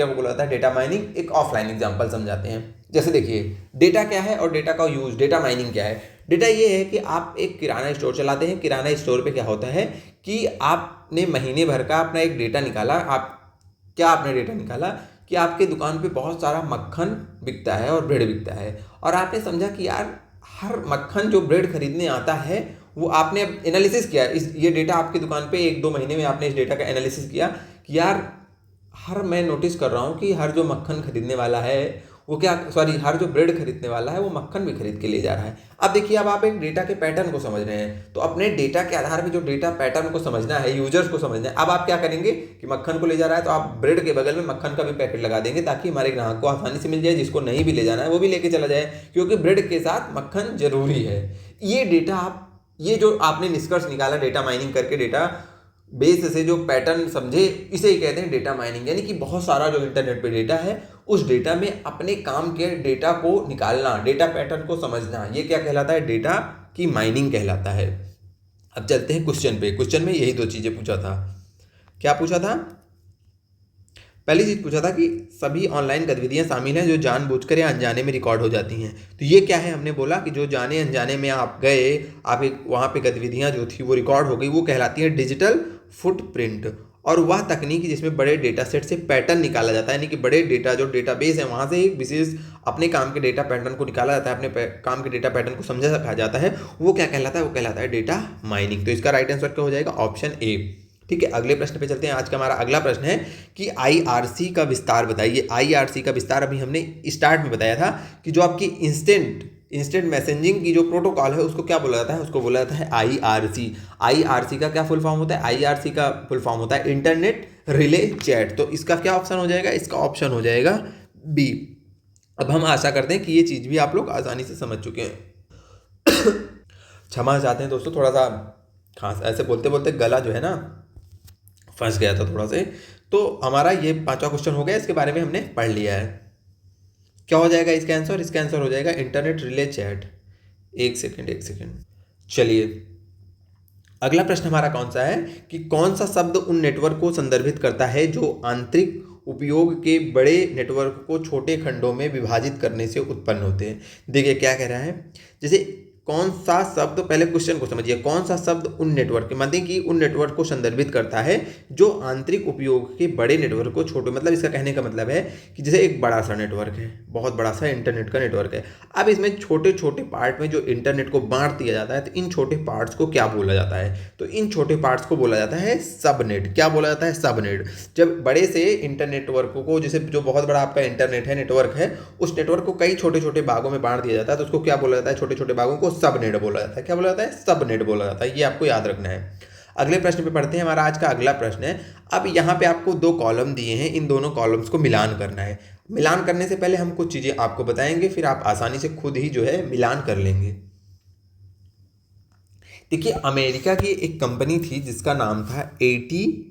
को बोला जाता है डेटा माइनिंग। एक ऑफलाइन एग्जांपल समझाते हैं। जैसे देखिए, डेटा क्या है और डेटा का यूज, डेटा माइनिंग क्या है। डेटा ये है कि आप एक किराना स्टोर चलाते हैं। किराना स्टोर पे क्या होता है कि आपने महीने भर का अपना एक डेटा निकाला। आपने डेटा निकाला कि आपके दुकान पे बहुत सारा मक्खन बिकता है और ब्रेड बिकता है, और आपने समझा कि यार, हर मक्खन जो ब्रेड खरीदने आता है, वो आपने एनालिसिस किया, ये डेटा आपकी दुकान पे 1-2 महीने में आपने इस डेटा का एनालिसिस किया कि यार, मैं नोटिस कर रहा हूँ कि हर जो मक्खन खरीदने वाला है वो क्या, सॉरी, हर जो ब्रेड खरीदने वाला है वो मक्खन भी खरीद के ले जा रहा है। अब देखिए, अब आप एक डेटा के पैटर्न को समझ रहे हैं, तो अपने डेटा के आधार पर जो डेटा पैटर्न को समझना है, यूजर्स को समझना है। अब आप क्या करेंगे कि मक्खन को ले जा रहा है तो आप ब्रेड के बगल में मक्खन का भी पैकेट लगा देंगे, ताकि हमारे ग्राहक को आसानी से मिल जाए, जिसको नहीं भी ले जाना है वो भी लेके चला जाए, क्योंकि ब्रेड के साथ मक्खन जरूरी है। ये डेटा आप, ये जो आपने निष्कर्ष निकाला डेटा माइनिंग करके, डेटा बेस से जो पैटर्न समझे, इसे ही कहते हैं डेटा माइनिंग। यानी कि बहुत सारा जो इंटरनेट पे डेटा है, उस डेटा में अपने काम के डेटा को निकालना, डेटा पैटर्न को समझना, ये क्या कहलाता है, डेटा की माइनिंग कहलाता है। अब चलते हैं क्वेश्चन पे। क्वेश्चन में यही 2 चीज़ें पूछा था। क्या पूछा था? पहली चीज़ पूछा था कि सभी ऑनलाइन गतिविधियां शामिल हैं जो जानबूझकर या अनजाने में रिकॉर्ड हो जाती हैं। तो ये क्या है? हमने बोला कि जो जाने अनजाने में आप गए, आप एक वहाँ पे गतिविधियां जो थी वो रिकॉर्ड हो गई, वो कहलाती है डिजिटल फुटप्रिंट। और वह तकनीक जिसमें बड़े डेटा सेट से पैटर्न निकाला जाता है, यानी कि बड़े डेटा जो डेटाबेस है वहाँ से एक विशेष अपने काम के डेटा पैटर्न को निकाला जाता है, अपने काम के डेटा पैटर्न को समझा रखा जाता है, वो क्या कहलाता है? वो कहलाता है डेटा माइनिंग। तो इसका राइट आंसर क्या हो जाएगा? Option A. ठीक है, अगले प्रश्न पे चलते हैं। आज का हमारा अगला प्रश्न है कि आईआरसी का विस्तार बताइए। आईआरसी का विस्तार अभी हमने स्टार्ट में बताया था कि जो आपकी इंस्टेंट मैसेजिंग की जो प्रोटोकॉल है उसको क्या बोला जाता है? उसको बोला जाता है आईआरसी। आईआरसी का क्या फुल फॉर्म होता है? आईआरसी का फुल फॉर्म होता है इंटरनेट रिले चैट। तो इसका क्या ऑप्शन हो जाएगा? इसका ऑप्शन हो जाएगा बी। अब हम आशा करते हैं कि ये चीज़ भी आप लोग आसानी से समझ चुके हैं। क्षमा चाहते हैं दोस्तों, थोड़ा सा खांस, ऐसे बोलते बोलते गला जो है ना फंस गया था थोड़ा से। तो हमारा ये 5वां क्वेश्चन हो गया, इसके बारे में हमने पढ़ लिया है। क्या हो जाएगा इसका आंसर? इसका आंसर हो जाएगा इंटरनेट रिले चैट। एक सेकेंड। चलिए, अगला प्रश्न हमारा कौन सा है कि कौन सा शब्द उन नेटवर्क को संदर्भित करता है जो आंतरिक उपयोग के बड़े नेटवर्क को छोटे खंडों में विभाजित करने से उत्पन्न होते हैं। देखिए क्या कह रहा है, जैसे कौन सा शब्द, पहले क्वेश्चन को समझिए, कौन सा शब्द उन नेटवर्क, मानते हैं कि उन नेटवर्क को संदर्भित करता है जो आंतरिक उपयोग के बड़े नेटवर्क को छोटे, मतलब इसका कहने का मतलब है कि जैसे एक बड़ा सा नेटवर्क है, बहुत बड़ा सा इंटरनेट का नेटवर्क है, अब इसमें छोटे छोटे पार्ट में जो इंटरनेट को बांट दिया जाता है, तो इन छोटे पार्ट्स को क्या बोला जाता है? तो इन छोटे पार्ट्स को बोला जाता है सबनेट। क्या बोला जाता है? सबनेट। जब बड़े से इंटरनेट नेटवर्क को, जैसे जो बहुत बड़ा आपका इंटरनेट है, नेटवर्क है, उस नेटवर्क को कई छोटे छोटे भागों में बांट दिया जाता है, तो उसको क्या बोला जाता है? छोटे छोटे भागों को सबनेट बोला जाता है। क्या बोला जाता है? सबनेट बोला जाता है। ये आपको याद रखना है। अगले प्रश्न पे पढ़ते हैं। हमारा आज का अगला प्रश्न है, अब यहाँ पे आपको 2 कॉलम दिए हैं, इन दोनों कॉलम्स को मिलान करना है। मिलान करने से पहले हम कुछ चीजें आपको बताएंगे, फिर आप आसानी से खुद ही जो है मिलान कर लेंगे। देखिए, अमेरिका की एक कंपनी थी जिसका नाम था AT&T।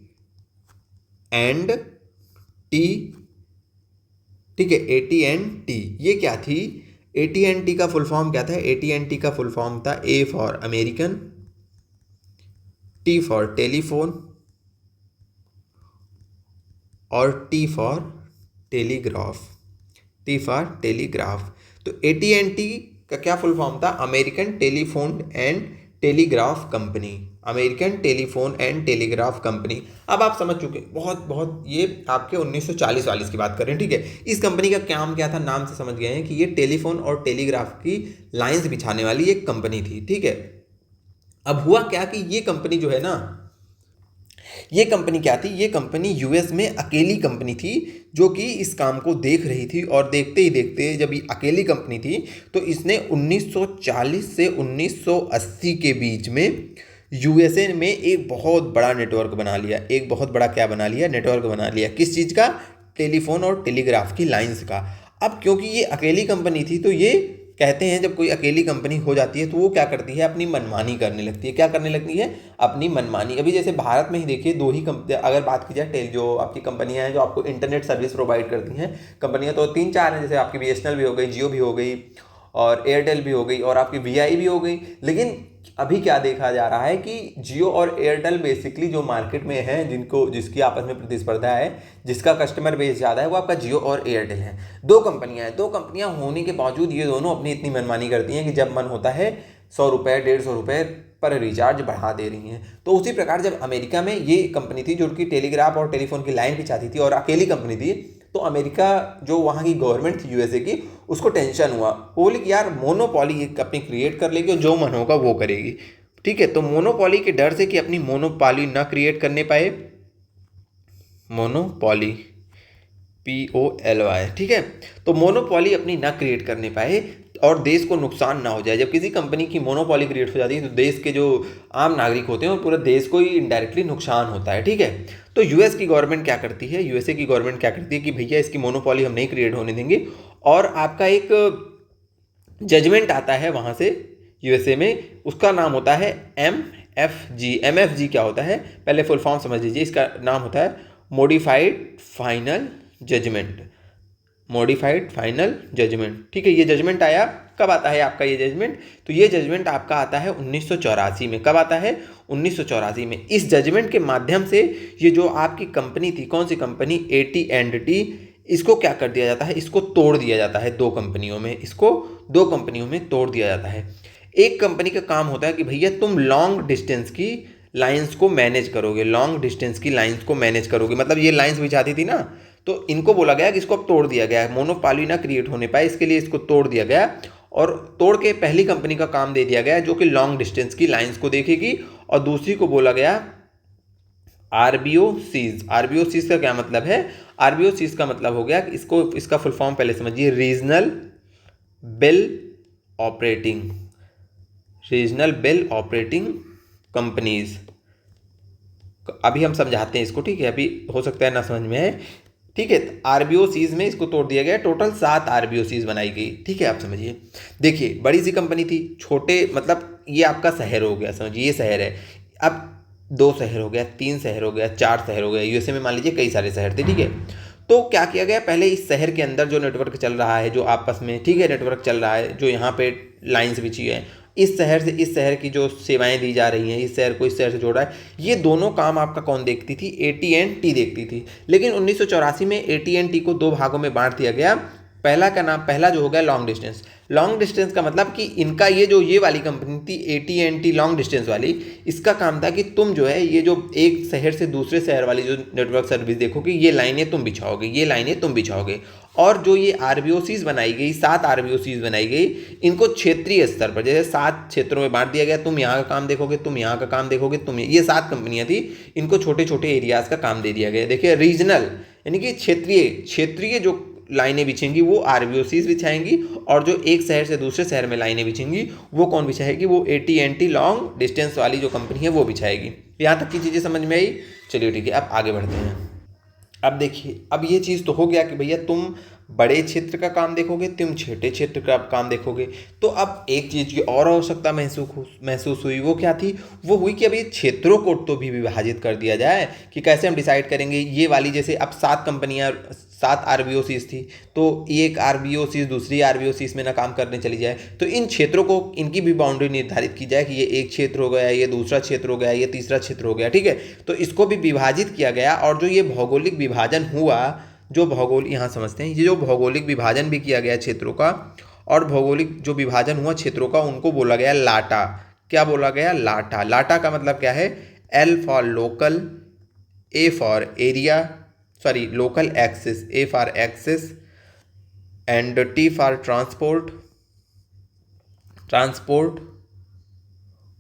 ठीक है, AT&T। ये क्या थी? AT&T का फुल फॉर्म क्या था? AT&T का फुल फॉर्म था A for American, T for telephone और T for telegraph. T for telegraph. तो AT&T का क्या फुल फॉर्म था? American telephone and telegraph company. American telephone and telegraph company. अब आप समझ चुके, बहुत ये आपके 1940 की बात कर रहे हैं। ठीक है, इस कंपनी का काम क्या था? नाम से समझ गए हैं कि ये टेलीफोन और टेलीग्राफ की लाइंस बिछाने वाली एक कंपनी थी। ठीक है, अब हुआ क्या कि ये कंपनी जो है ना, ये कंपनी क्या थी? ये कंपनी यूएस में अकेली कंपनी थी जो कि इस काम को देख रही थी, और देखते ही देखते जब ये अकेली कंपनी थी तो इसने 1940 से 1980 के बीच में यूएसए में एक बहुत बड़ा नेटवर्क बना लिया। एक बहुत बड़ा क्या बना लिया? नेटवर्क बना लिया। किस चीज़ का? टेलीफोन और टेलीग्राफ की लाइंस का। अब क्योंकि ये अकेली कंपनी थी, तो ये कहते हैं जब कोई अकेली कंपनी हो जाती है तो वो क्या करती है? अपनी मनमानी करने लगती है। क्या करने लगती है? अपनी मनमानी। अभी जैसे भारत में ही देखिए, 2 ही कंपनी, अगर बात की जाए जो आपकी कंपनियां हैं जो आपको इंटरनेट सर्विस प्रोवाइड करती हैं, कंपनियां तो 3-4 हैं। जैसे आपकी BSNL भी हो गई, जियो भी हो गई, और एयरटेल भी हो गई, और आपकी VI भी हो गई। लेकिन अभी क्या देखा जा रहा है कि जियो और एयरटेल बेसिकली जो मार्केट में है, जिसकी आपस में प्रतिस्पर्धा है, जिसका कस्टमर बेस ज़्यादा है, वो आपका जियो और एयरटेल है। 2 कंपनियां हैं। 2 कंपनियां होने के बावजूद ये दोनों अपनी इतनी मनमानी करती हैं कि जब मन होता है 100 रुपये 150 रुपये पर रिचार्ज बढ़ा दे रही हैं। तो उसी प्रकार जब अमेरिका में ये कंपनी थी जो कि टेलीग्राफ और टेलीफोन की लाइन बिछाती थी और अकेली कंपनी थी, तो अमेरिका जो वहाँ की गवर्नमेंट थी यूएसए की, उसको टेंशन हुआ। वो बोली कि यार मोनोपॉली एक अपनी क्रिएट कर लेगी और जो मन होगा वो करेगी। ठीक है, तो मोनोपॉली के डर से कि अपनी मोनोपॉली ना क्रिएट करने पाए, मोनोपॉली POLY, ठीक है। तो मोनोपॉली अपनी ना क्रिएट करने पाए और देश को नुकसान ना हो जाए। जब किसी कंपनी की मोनोपॉली क्रिएट हो जाती है तो देश के जो आम नागरिक होते हैं और पूरे देश को ही इनडायरेक्टली नुकसान होता है, ठीक है। तो यूएस की गवर्नमेंट क्या करती है, यूएसए की गवर्नमेंट क्या करती है कि भैया इसकी मोनोपॉली हम नहीं क्रिएट होने देंगे, और आपका एक जजमेंट आता है वहाँ से यूएसए में, उसका नाम होता है MFG। MFG क्या होता है, पहले फुल फॉर्म समझ लीजिए, इसका नाम होता है modified final judgement. Modified final judgement, ठीक है। ये जजमेंट आया, कब आता है आपका ये जजमेंट, तो ये जजमेंट आपका आता है 1984 में। कब आता है, 1984 में। इस जजमेंट के माध्यम से ये जो आपकी कंपनी थी, कौन सी कंपनी, AT&T, इसको क्या कर दिया जाता है, इसको तोड़ दिया जाता है दो कंपनियों में, इसको दो कंपनियों में तोड़ दिया जाता है। एक कंपनी का काम होता है कि भैया तुम लॉन्ग डिस्टेंस की लाइंस को मैनेज करोगे, लॉन्ग डिस्टेंस की लाइंस को मैनेज करोगे, मतलब ये लाइंस बिछाती थी ना, तो इनको बोला गया कि इसको अब तोड़ दिया गया है, मोनोपॉली ना क्रिएट होने पाए, इसके लिए इसको तोड़ दिया गया, और तोड़ के पहली कंपनी का काम दे दिया गया जो कि लॉन्ग डिस्टेंस की लाइंस को देखेगी, और दूसरी को बोला गया RBOCs। RBOCs का क्या मतलब है, RBOCs का मतलब हो गया, इसको इसका फुल फॉर्म पहले समझिए, regional bill operating, regional bill operating companies. अभी हम समझाते हैं इसको, ठीक है, अभी हो सकता है ना समझ में है, ठीक है। RBOCs में इसको तोड़ दिया गया, टोटल 7 RBOCs बनाई गई, ठीक है। आप समझिए, देखिए बड़ी सी कंपनी थी, छोटे मतलब ये आपका शहर हो गया, समझिए ये शहर है, अब 2 शहर हो गया, 3 शहर हो गया, 4 शहर हो गया, यूएसए में मान लीजिए कई सारे शहर थे, ठीक है। तो क्या किया गया, पहले इस शहर के अंदर जो नेटवर्क चल रहा है, जो आपस में, ठीक है, नेटवर्क चल रहा है, जो यहाँ पे लाइंस बिछी है, इस शहर से इस शहर की जो सेवाएं दी जा रही हैं, इस शहर को इस शहर से जोड़ रहा है, ये दोनों काम आपका कौन देखती थी, AT&T देखती थी। लेकिन 1984 में AT&T को 2 भागों में बांट दिया गया। पहला का नाम, पहला जो हो गया लॉन्ग डिस्टेंस। लॉन्ग डिस्टेंस का मतलब कि इनका ये जो ये वाली कंपनी थी AT&T लॉन्ग डिस्टेंस वाली, इसका काम था कि तुम जो है ये जो एक शहर से दूसरे शहर वाली जो नेटवर्क सर्विस देखोगे, ये लाइनें तुम बिछाओगे, ये लाइनें तुम बिछाओगे। और जो ये RBOCs बनाई गई, 7 RBOCs बनाई गई, इनको क्षेत्रीय स्तर पर जैसे 7 क्षेत्रों में बांट दिया गया, तुम यहाँ का काम देखोगे, तुम यहाँ का काम देखोगे, तुम ये 7 कंपनियाँ थी, इनको छोटे छोटे एरियाज का काम दे दिया गया। देखिए रीजनल यानी कि क्षेत्रीय जो लाइनें बिछेंगी वो RBOCs बिछाएंगी, और जो एक शहर से दूसरे शहर में लाइनें बिछेंगी वो कौन बिछाएगी, वो AT&T लॉन्ग डिस्टेंस वाली जो कंपनी है वो बिछाएगी। यहाँ तक की चीज़ें समझ में आई, चलिए ठीक है, अब आगे बढ़ते हैं। अब देखिए, अब ये चीज़ तो हो गया कि भैया तुम बड़े क्षेत्र का काम देखोगे, तुम छोटे क्षेत्र का काम देखोगे। तो अब एक चीज़ की और आवश्यकता महसूस हुई, वो क्या थी, वो हुई कि अब ये क्षेत्रों को तो भी विभाजित कर दिया जाए, कि कैसे हम डिसाइड करेंगे ये वाली, जैसे अब 7 कंपनियां, 7 RBOCs थी, तो एक RBOCs दूसरी RBOCs में ना काम करने चली जाए, तो इन क्षेत्रों को, इनकी भी बाउंड्री निर्धारित की जाए कि ये एक क्षेत्र हो गया, ये दूसरा क्षेत्र हो गया, ये तीसरा क्षेत्र हो गया, ठीक है। तो इसको भी विभाजित किया गया, और जो ये भौगोलिक विभाजन हुआ, जो भौगोलिक, यहाँ समझते हैं, ये जो भौगोलिक विभाजन भी किया गया क्षेत्रों का, और भौगोलिक जो विभाजन हुआ क्षेत्रों का, उनको बोला गया लाटा। क्या बोला गया, लाटा। लाटा का मतलब क्या है, L for local, A for area, sorry local axis, A for axis, and T for transport,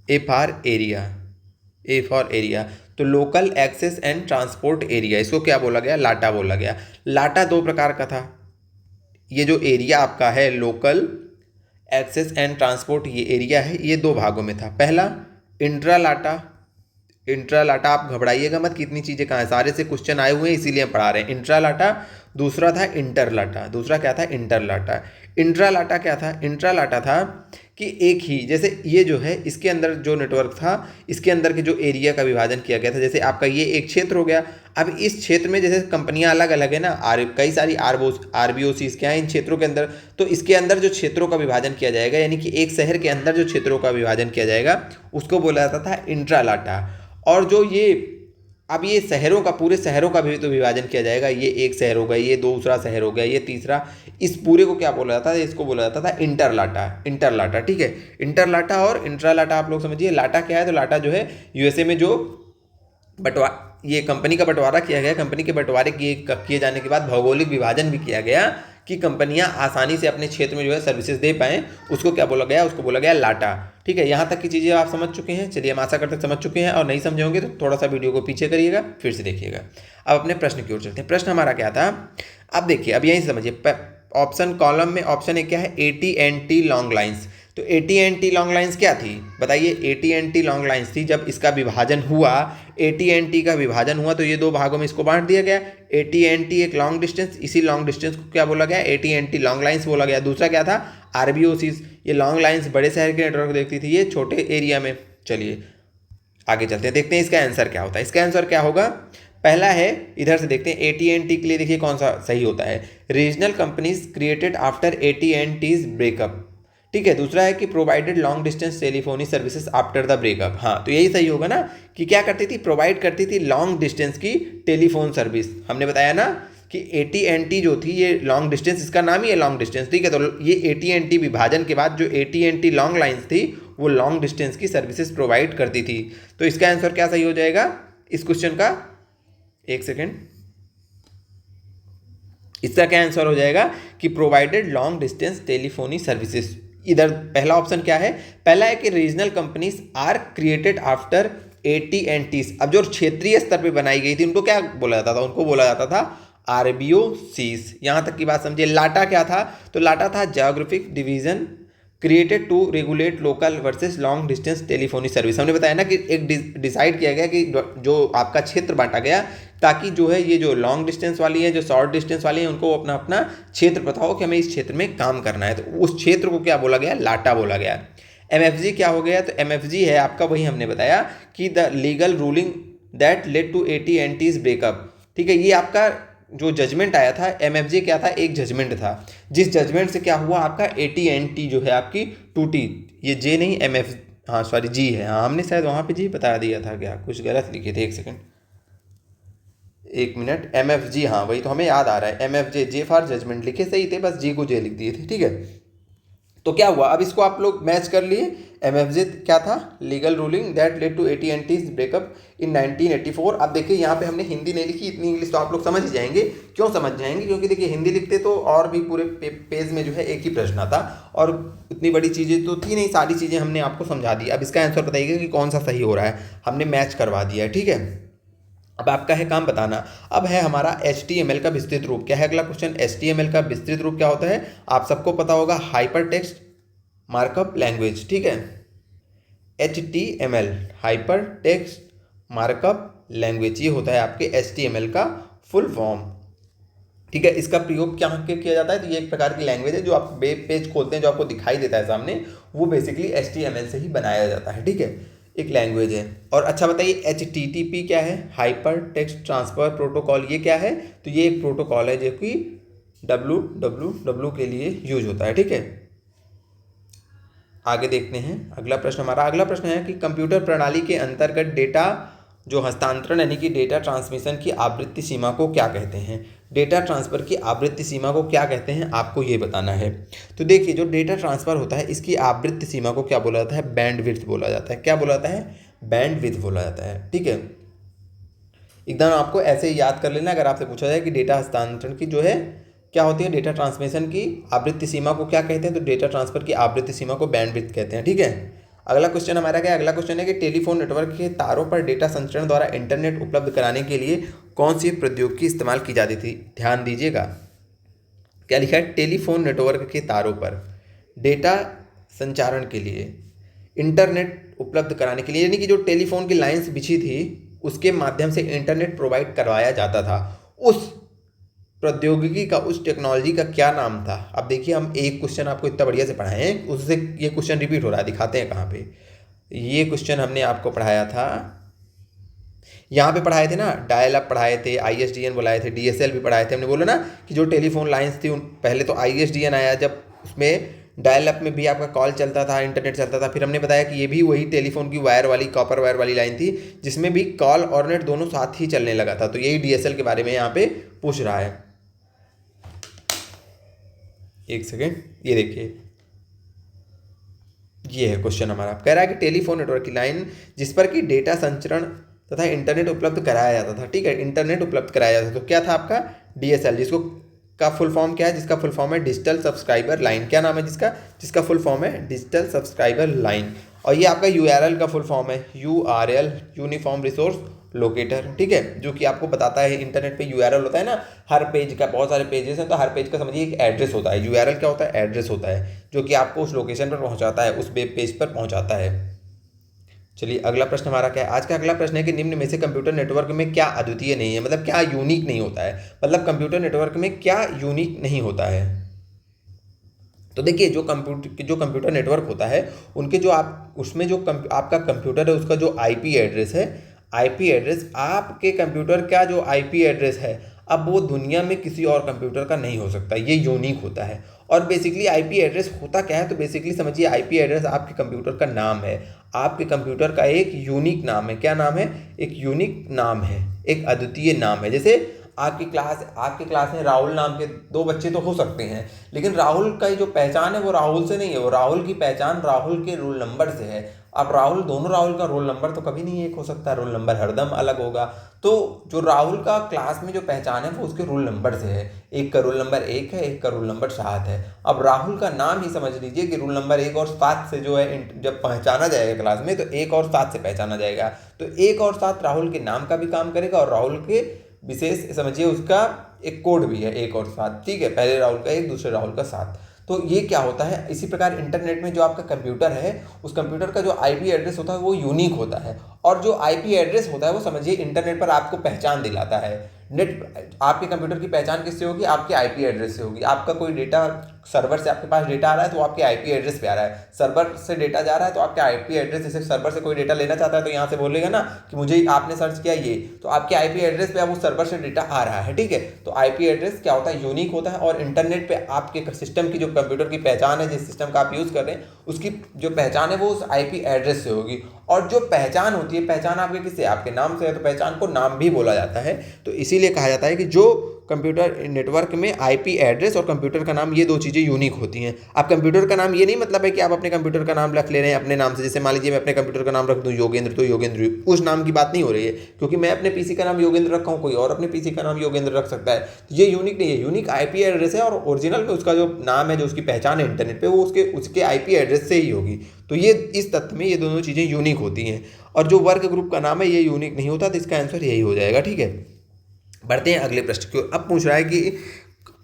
A for area, A for area. तो local access and transport area, इसको क्या बोला गया, लाटा बोला गया। लाटा 2 प्रकार का था, ये जो एरिया आपका है लोकल एक्सेस एंड ट्रांसपोर्ट, ये एरिया है, ये 2 भागों में था। पहला इंट्रा लाटा, इंट्रा लाटा, आप घबराइएगा मत, कितनी चीज़ें कहाँ हैं, सारे से क्वेश्चन आए हुए हैं इसीलिए हम पढ़ा रहे हैं। इंट्रा लाटा, दूसरा था इंटर लाटा, दूसरा क्या था, इंटर लाटा। इंट्रा लाटा क्या था, इंट्रा लाटा था कि एक ही, जैसे ये जो है इसके अंदर जो नेटवर्क था, इसके अंदर के जो एरिया का विभाजन किया गया था, जैसे आपका ये एक क्षेत्र हो गया, अब इस क्षेत्र में जैसे कंपनियां अलग अलग है ना, कई सारी RBOCs क्या है इन क्षेत्रों के अंदर, तो इसके अंदर जो क्षेत्रों का विभाजन किया जाएगा, यानी कि एक शहर के अंदर जो क्षेत्रों का विभाजन किया जाएगा उसको बोला जाता था इंट्रा लाटा। और जो ये अब ये शहरों का, पूरे शहरों का भी तो विभाजन किया जाएगा, ये एक शहर हो गया, ये दूसरा शहर हो गया, ये तीसरा, इस पूरे को क्या बोला जाता था, इसको बोला जाता था इंटरलाटा, इंटरलाटा, ठीक है। इंटरलाटा और इंट्रालाटा आप लोग समझिए। लाटा क्या है, तो लाटा जो है यूएसए में जो ये कंपनी का बंटवारा किया गया, कंपनी के बंटवारे किए जाने के बाद भौगोलिक विभाजन भी किया गया कि कंपनियां आसानी से अपने क्षेत्र में जो है सर्विसेज दे पाएँ, उसको क्या बोला गया, उसको बोला गया लाटा, ठीक है। यहाँ तक की चीज़ें आप समझ चुके हैं, चलिए हम आशा करते समझ चुके हैं, और नहीं समझे होंगे तो थोड़ा सा वीडियो को पीछे करिएगा, फिर से देखिएगा। अब अपने प्रश्न की ओर चलते हैं। प्रश्न हमारा क्या था, अब देखिए, अब यहीं से समझिए, ऑप्शन कॉलम में ऑप्शन एक क्या है, AT&T लॉन्ग लाइन्स। तो AT&T लॉन्ग लाइन्स क्या थी बताइए, AT&T लॉन्ग लाइन्स थी। जब इसका विभाजन हुआ, AT&T का विभाजन हुआ तो ये दो भागों में इसको बांट दिया गया। AT&T एक लॉन्ग डिस्टेंस, इसी लॉन्ग डिस्टेंस को क्या बोला गया, AT&T लॉन्ग लाइन्स बोला गया। दूसरा क्या था, RBOCs। ये लॉन्ग लाइन्स बड़े शहर के नेटवर्क देखती थी, ये छोटे एरिया में। चलिए आगे चलते हैं, देखते हैं इसका आंसर क्या होता है। इसका आंसर क्या होगा, पहला है, इधर से देखते हैं AT&T के लिए, देखिए कौन सा सही होता है, regional companies created after AT&T's breakup. ठीक है, दूसरा है कि provided long distance telephony services after the breakup. हाँ, तो यही सही होगा ना, कि क्या करती थी, प्रोवाइड करती थी लॉन्ग डिस्टेंस की टेलीफोन सर्विस। हमने बताया ना कि AT&T जो थी ये लॉन्ग डिस्टेंस, इसका नाम ही है लॉन्ग डिस्टेंस। ठीक है, तो ये AT&T विभाजन के बाद जो AT&T लॉन्ग लाइन्स थी वो लॉन्ग डिस्टेंस की सर्विसेज प्रोवाइड करती थी। तो इसका आंसर क्या सही हो जाएगा इस क्वेश्चन का, एक सेकेंड, इसका क्या आंसर हो जाएगा कि provided long distance telephony services. इधर पहला ऑप्शन क्या है, पहला है कि regional companies are created after AT&T's। अब जो क्षेत्रीय स्तर पे बनाई गई थी उनको क्या बोला जाता था, उनको बोला जाता था RBOCs। यहां तक की बात समझिए। लाटा क्या था, तो लाटा था geographic division created to regulate local versus long distance telephony service. हमने बताया ना कि एक डिसाइड किया गया कि जो आपका क्षेत्र बांटा गया, ताकि जो है ये जो लॉन्ग डिस्टेंस वाली है, जो शॉर्ट डिस्टेंस वाली है, उनको अपना अपना क्षेत्र पता हो कि हमें इस क्षेत्र में काम करना है। तो उस क्षेत्र को क्या बोला गया, लाटा बोला गया। MFG क्या हो गया, तो MFG है आपका, वही हमने बताया कि the legal ruling that led to AT&T's breakup. ठीक है, ये आपका जो जजमेंट आया था, MFG क्या था, एक जजमेंट था, जिस जजमेंट से क्या हुआ, आपका AT&T जो है आपकी टूटी। ये जे नहीं, MF, हाँ सॉरी जी है, हाँ हमने शायद वहाँ पे जी बता दिया था, क्या कुछ गलत लिखे थे, एक सेकंड, एक मिनट, MFG, हाँ वही तो हमें याद आ रहा है, MFJ, जे फॉर जजमेंट लिखे सही थे, बस जी को जे लिख दिए थे। ठीक है, तो क्या हुआ, अब इसको आप लोग मैच कर लिए। MFJ क्या था, legal ruling that led to AT&T's breakup in 1984। अब देखिए यहाँ पे हमने हिंदी नहीं लिखी, इतनी इंग्लिश तो आप लोग समझ ही जाएंगे। क्यों समझ जाएंगे, क्योंकि देखिए हिंदी लिखते तो और भी पूरे पेज में जो है एक ही प्रश्न आता, और इतनी बड़ी चीज़ें तो थी नहीं, सारी चीज़ें हमने आपको समझा दी। अब इसका आंसर बताइएगा कि कौन सा सही हो रहा है, हमने मैच करवा दिया है। ठीक है, अब आपका है काम बताना। अब है हमारा HTML का विस्तृत रूप। क्या है अगला क्वेश्चन, HTML का विस्तृत रूप क्या होता है, आप सबको पता होगा, हाइपर टेक्स्ट मार्कअप लैंग्वेज। ठीक है, HTML hyper text markup language, ये होता है आपके HTML का फुल फॉर्म। ठीक है, इसका प्रयोग क्या किया जाता है, तो ये एक प्रकार की लैंग्वेज है, जो आप वेब पेज खोलते हैं जो आपको दिखाई देता है सामने, वो बेसिकली HTML से ही बनाया जाता है। ठीक है, एक लैंग्वेज है। और अच्छा बताइए, HTTP क्या है, हाइपर टेक्स्ट ट्रांसफर प्रोटोकॉल, ये क्या है, तो ये एक प्रोटोकॉल है जो कि www के लिए यूज होता है। ठीक है, आगे देखते हैं अगला प्रश्न। हमारा अगला प्रश्न है कि कंप्यूटर प्रणाली के अंतर्गत डेटा जो हस्तांतरण यानी कि डेटा ट्रांसमिशन की आवृत्ति सीमा को क्या कहते हैं, डेटा ट्रांसफर की आवृत्ति सीमा को क्या कहते हैं, आपको ये बताना है। तो देखिए, जो डेटा ट्रांसफर होता है इसकी आवृत्ति सीमा को क्या बोला जाता है, बैंडविड्थ बोला जाता है। क्या बोला जाता है, बैंडविड्थ बोला जाता है। ठीक है, एकदम आपको ऐसे ही याद कर लेना। अगर आपसे पूछा जाए कि डेटा हस्तांतरण की जो है क्या होती है, डेटा ट्रांसमिशन की आवृत्ति सीमा को क्या कहते हैं, तो डेटा ट्रांसफर की आवृत्ति सीमा को बैंडविड्थ कहते हैं। ठीक है, अगला क्वेश्चन हमारा क्या है, अगला क्वेश्चन है कि टेलीफोन नेटवर्क के तारों पर डेटा संचरण द्वारा इंटरनेट उपलब्ध कराने के लिए कौन सी प्रौद्योगिकी इस्तेमाल की जाती थी। ध्यान दीजिएगा, क्या लिखा है, टेलीफोन नेटवर्क के तारों पर डेटा संचारण के लिए इंटरनेट उपलब्ध कराने के लिए, यानी कि जो टेलीफोन की लाइन्स बिछी थी उसके माध्यम से इंटरनेट प्रोवाइड करवाया जाता था, उस प्रौद्योगिकी का, उस टेक्नोलॉजी का क्या नाम था। अब देखिए, हम एक क्वेश्चन आपको इतना बढ़िया से पढ़ाए हैं, उससे ये क्वेश्चन रिपीट हो रहा है, दिखाते हैं कहाँ पे। ये क्वेश्चन हमने आपको पढ़ाया था, यहाँ पे पढ़ाए थे ना, डायल अप पढ़ाए थे, ISDN बुलाए थे, DSL भी पढ़ाए थे। हमने बोला ना कि जो टेलीफोन लाइन्स थी पहले तो ISDN आया, जब उसमें डायल अप में भी आपका कॉल चलता था, इंटरनेट चलता था। फिर हमने बताया कि ये भी वही टेलीफोन की वायर वाली, कॉपर वायर वाली लाइन थी, जिसमें भी कॉल और नेट दोनों साथ ही चलने लगा था। तो यही DSL के बारे में यहाँ पे पूछ रहा है। एक सेकेंड, ये देखिए, ये है क्वेश्चन हमारा। कह रहा है कि टेलीफोन नेटवर्क की लाइन जिस पर कि डेटा संचरण तथा इंटरनेट उपलब्ध कराया जाता था। ठीक है, इंटरनेट उपलब्ध कराया जाता था, तो क्या था आपका, DSL, जिसको का फुल फॉर्म क्या है, जिसका फुल फॉर्म है डिजिटल सब्सक्राइबर लाइन। क्या नाम है जिसका फुल फॉर्म है डिजिटल सब्सक्राइबर लाइन। और ये आपका URL का फुल फॉर्म है URL, यूनिफॉर्म रिसोर्स लोकेटर, ठीक है, जो कि आपको बताता है इंटरनेट पे यूआरएल होता है ना, हर पेज का बहुत सारे पेजेस हैं तो हर पेज का समझिए एक एड्रेस होता है। यूआरएल क्या होता है? एड्रेस होता है, जो कि आपको उस लोकेशन पर पहुंचाता है, उस वेब पेज पर पहुंचाता है। चलिए अगला प्रश्न हमारा क्या है? आज का अगला प्रश्न है कि निम्न में से कंप्यूटर नेटवर्क में क्या अद्वितीय नहीं है, मतलब क्या यूनिक नहीं होता है, मतलब कंप्यूटर नेटवर्क में क्या यूनिक नहीं होता है। तो देखिए जो कंप्यूटर नेटवर्क होता है उनके जो आप उसमें जो आपका कंप्यूटर है उसका जो आईपी एड्रेस है, आईपी एड्रेस आपके कंप्यूटर का जो आईपी एड्रेस है अब वो दुनिया में किसी और कंप्यूटर का नहीं हो सकता, ये यूनिक होता है। और बेसिकली आईपी एड्रेस होता क्या है? तो बेसिकली समझिए आईपी एड्रेस आपके कंप्यूटर का नाम है, आपके कंप्यूटर का एक यूनिक नाम है। क्या नाम है? एक यूनिक नाम है, एक अद्वितीय नाम है। जैसे आपकी क्लास में राहुल नाम के 2 बच्चे तो हो सकते हैं, लेकिन राहुल का जो पहचान है वो राहुल से नहीं है, वो राहुल की पहचान राहुल के रोल नंबर से है। अब दोनों राहुल का रोल नंबर तो कभी नहीं एक हो सकता, रोल नंबर हरदम अलग होगा। तो जो राहुल का क्लास में जो पहचान है वो उसके रोल नंबर से है, एक का रोल नंबर 1 है, एक का रोल नंबर 7 है। अब राहुल का नाम ही समझ लीजिए कि रोल नंबर 1 और 7 से जो है जब पहचाना जाएगा क्लास में तो 1 और 7 से पहचाना जाएगा। तो 1 और 7 राहुल के नाम का भी काम करेगा और राहुल के विशेष समझिए उसका एक कोड भी है 1 और 7, ठीक है, पहले राहुल का 1 दूसरे राहुल का 7। तो ये क्या होता है? इसी प्रकार इंटरनेट में जो आपका कंप्यूटर है उस कंप्यूटर का जो आईपी एड्रेस होता है वो यूनिक होता है, और जो आईपी एड्रेस होता है वो समझिए इंटरनेट पर आपको पहचान दिलाता है। आपके कंप्यूटर की पहचान किससे होगी? आपके आईपी एड्रेस से होगी। आपका कोई डेटा सर्वर से आपके पास डेटा आ रहा है तो आपके आईपी एड्रेस पे आ रहा है, सर्वर से डेटा जा रहा है तो आपके आईपी एड्रेस, जैसे सर्वर से कोई डेटा लेना चाहता है तो यहाँ से बोलेगा ना कि मुझे आपने सर्च किया ये, तो आपके आईपी एड्रेस पे अब उस सर्वर से डेटा आ रहा है, ठीक है। तो आईपी एड्रेस क्या होता है? यूनिक होता है, और इंटरनेट पे आपके सिस्टम की जो कंप्यूटर की पहचान है, जिस सिस्टम का आप यूज़ कर रहे हैं उसकी जो पहचान है वो उस आईपी एड्रेस से होगी। और जो पहचान होती है, पहचान आपके किससे? आपके नाम से है, तो पहचान को नाम भी बोला जाता है। तो इसीलिए कहा जाता है कि जो कंप्यूटर नेटवर्क में आईपी एड्रेस और कंप्यूटर का नाम, ये 2 चीज़ें यूनिक होती हैं। आप कंप्यूटर का नाम ये नहीं मतलब है कि आप अपने कंप्यूटर का नाम रख ले रहे हैं अपने नाम से। जैसे मान लीजिए मैं अपने कंप्यूटर का नाम रख दूं योगेंद्र, तो योगेंद्र उस नाम की बात नहीं हो रही है, क्योंकि मैं अपने पीसी का नाम योगेंद्र रखा हूँ, कोई और अपने पीसी का नाम योगेंद्र रख सकता है। तो ये यूनिक नहीं है, यूनिक आईपी एड्रेस है, और ओरिजिनल में उसका जो नाम है, जो उसकी पहचान है इंटरनेट पर, वो उसके आईपी एड्रेस से ही होगी। तो ये इस तथ्य में ये दोनों चीज़ें यूनिक होती हैं। और जो वर्क ग्रुप का नाम है ये यूनिक नहीं होता, तो इसका आंसर यही हो जाएगा, ठीक है। बढ़ते हैं अगले प्रश्न की ओर। अब पूछ रहा है कि